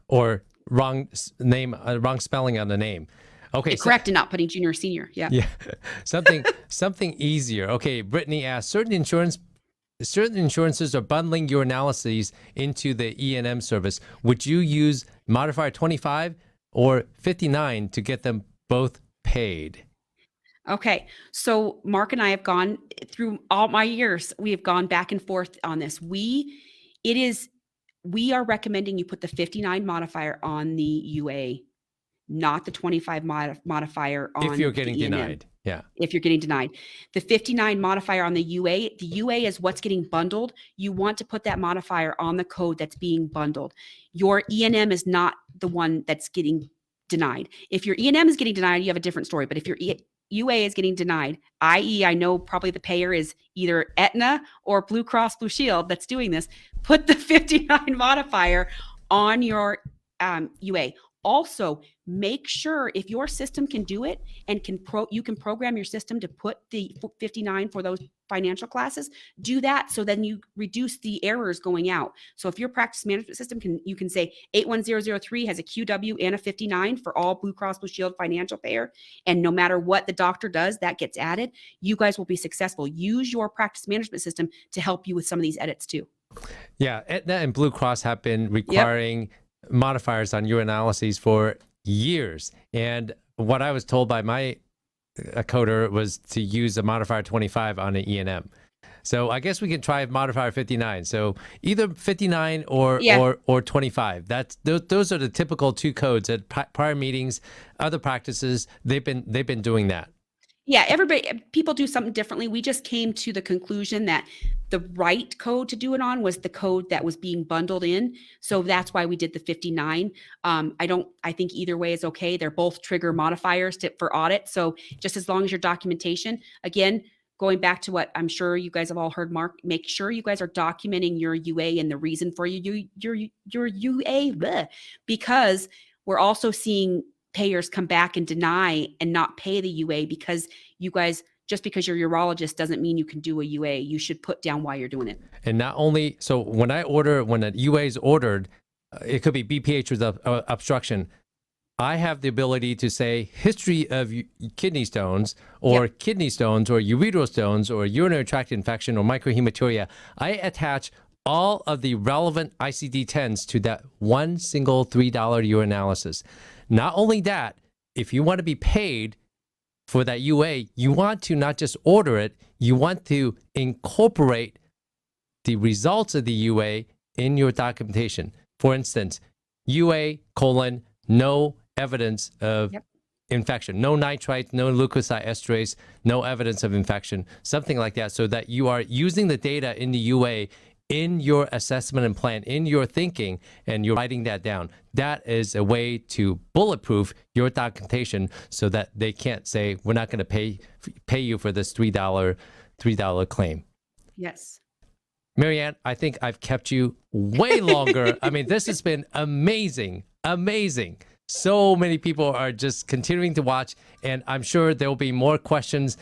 Or wrong name, wrong spelling on the name. Okay, correct, and not putting junior or senior. Yeah. Yeah. Something easier. Okay, Brittany asked, certain insurances are bundling your analyses into the E&M service. Would you use Modifier 25 or 59 to get them both paid? Okay, so Mark and I have gone through all my years. We have gone back and forth on this. We are recommending you put the 59 modifier on the UA, not the 25 modifier on if you're getting the denied. Yeah. If you're getting denied. The 59 modifier on the UA is what's getting bundled. You want to put that modifier on the code that's being bundled. Your E&M is not the one that's getting denied. If your E&M is getting denied, you have a different story. But if your UA is getting denied, i.e., I know probably the payer is either Aetna or Blue Cross Blue Shield that's doing this, put the 59 modifier on your UA. Also, make sure if your system can do it and you can program your system to put the 59 for those financial classes, do that so then you reduce the errors going out. So if your practice management system you can say 81003 has a QW and a 59 for all Blue Cross Blue Shield financial payer, and no matter what the doctor does, that gets added, you guys will be successful. Use your practice management system to help you with some of these edits too. Yeah, Aetna and Blue Cross have been requiring modifiers on your analyses for years. And what I was told by my coder was to use a modifier 25 on an E&M. So I guess we can try modifier 59. So either 59 or 25. Those are the typical two codes at prior meetings, other practices. They've been doing that. Yeah, people do something differently. We just came to the conclusion that the right code to do it on was the code that was being bundled in. So that's why we did the 59. I think either way is okay. They're both trigger modifiers for audit. So just as long as your documentation, again, going back to what I'm sure you guys have all heard, Mark, make sure you guys are documenting your UA and the reason for your UA, because we're also seeing payers come back and deny and not pay the UA because you guys, just because you're a urologist doesn't mean you can do a UA. You should put down why you're doing it. And not only, so when a UA is ordered, it could be BPH with obstruction. I have the ability to say history of kidney stones or kidney stones or ureteral stones or urinary tract infection or microhematuria. I attach all of the relevant ICD-10s to that one single $3 urinalysis. Not only that, if you want to be paid for that UA, you want to not just order it, you want to incorporate the results of the UA in your documentation. For instance, UA : no evidence of infection, no nitrites, no leukocyte esterase, no evidence of infection, something like that, so that you are using the data in the UA in your assessment and plan, in your thinking, and you're writing that down. That is a way to bulletproof your documentation so that they can't say, we're not going to pay you for this $3 claim. Yes. Marianne, I think I've kept you way longer. I mean, this has been amazing, amazing. So many people are just continuing to watch, and I'm sure there will be more questions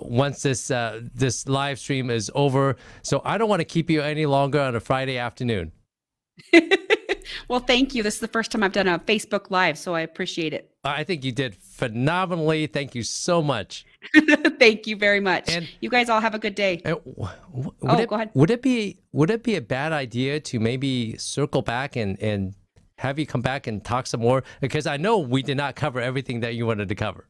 once this live stream is over. So I don't want to keep you any longer on a Friday afternoon. Well, thank you. This is the first time I've done a Facebook Live, so I appreciate it. I think you did phenomenally. Thank you so much. Thank you very much. And you guys all have a good day. Go ahead. Would it be a bad idea to maybe circle back and have you come back and talk some more? Because I know we did not cover everything that you wanted to cover.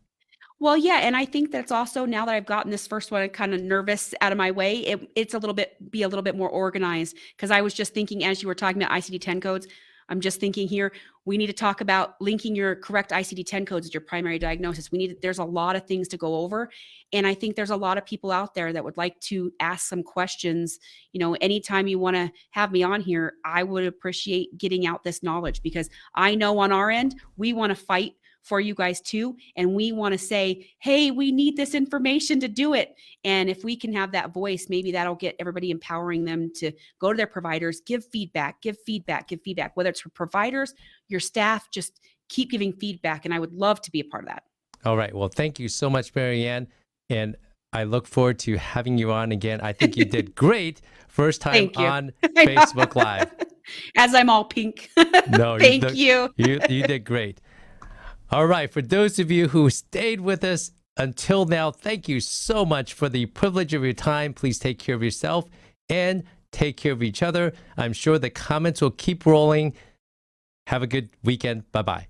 Well, yeah, and I think that's also, now that I've gotten this first one kind of nervous out of my way, it's a little bit more organized, because I was just thinking, as you were talking about ICD-10 codes, I'm just thinking here, we need to talk about linking your correct ICD-10 codes as your primary diagnosis. There's a lot of things to go over. And I think there's a lot of people out there that would like to ask some questions. Anytime you want to have me on here, I would appreciate getting out this knowledge, because I know on our end, we want to fight for you guys too. And we want to say, hey, we need this information to do it. And if we can have that voice, maybe that'll get everybody, empowering them to go to their providers, give feedback, whether it's for providers, your staff, just keep giving feedback. And I would love to be a part of that. All right. Well, thank you so much, Marianne. And I look forward to having you on again. I think you did great first time on Facebook Live. As I'm all pink. No, thank you. You did great. All right. For those of you who stayed with us until now, thank you so much for the privilege of your time. Please take care of yourself and take care of each other. I'm sure the comments will keep rolling. Have a good weekend. Bye-bye.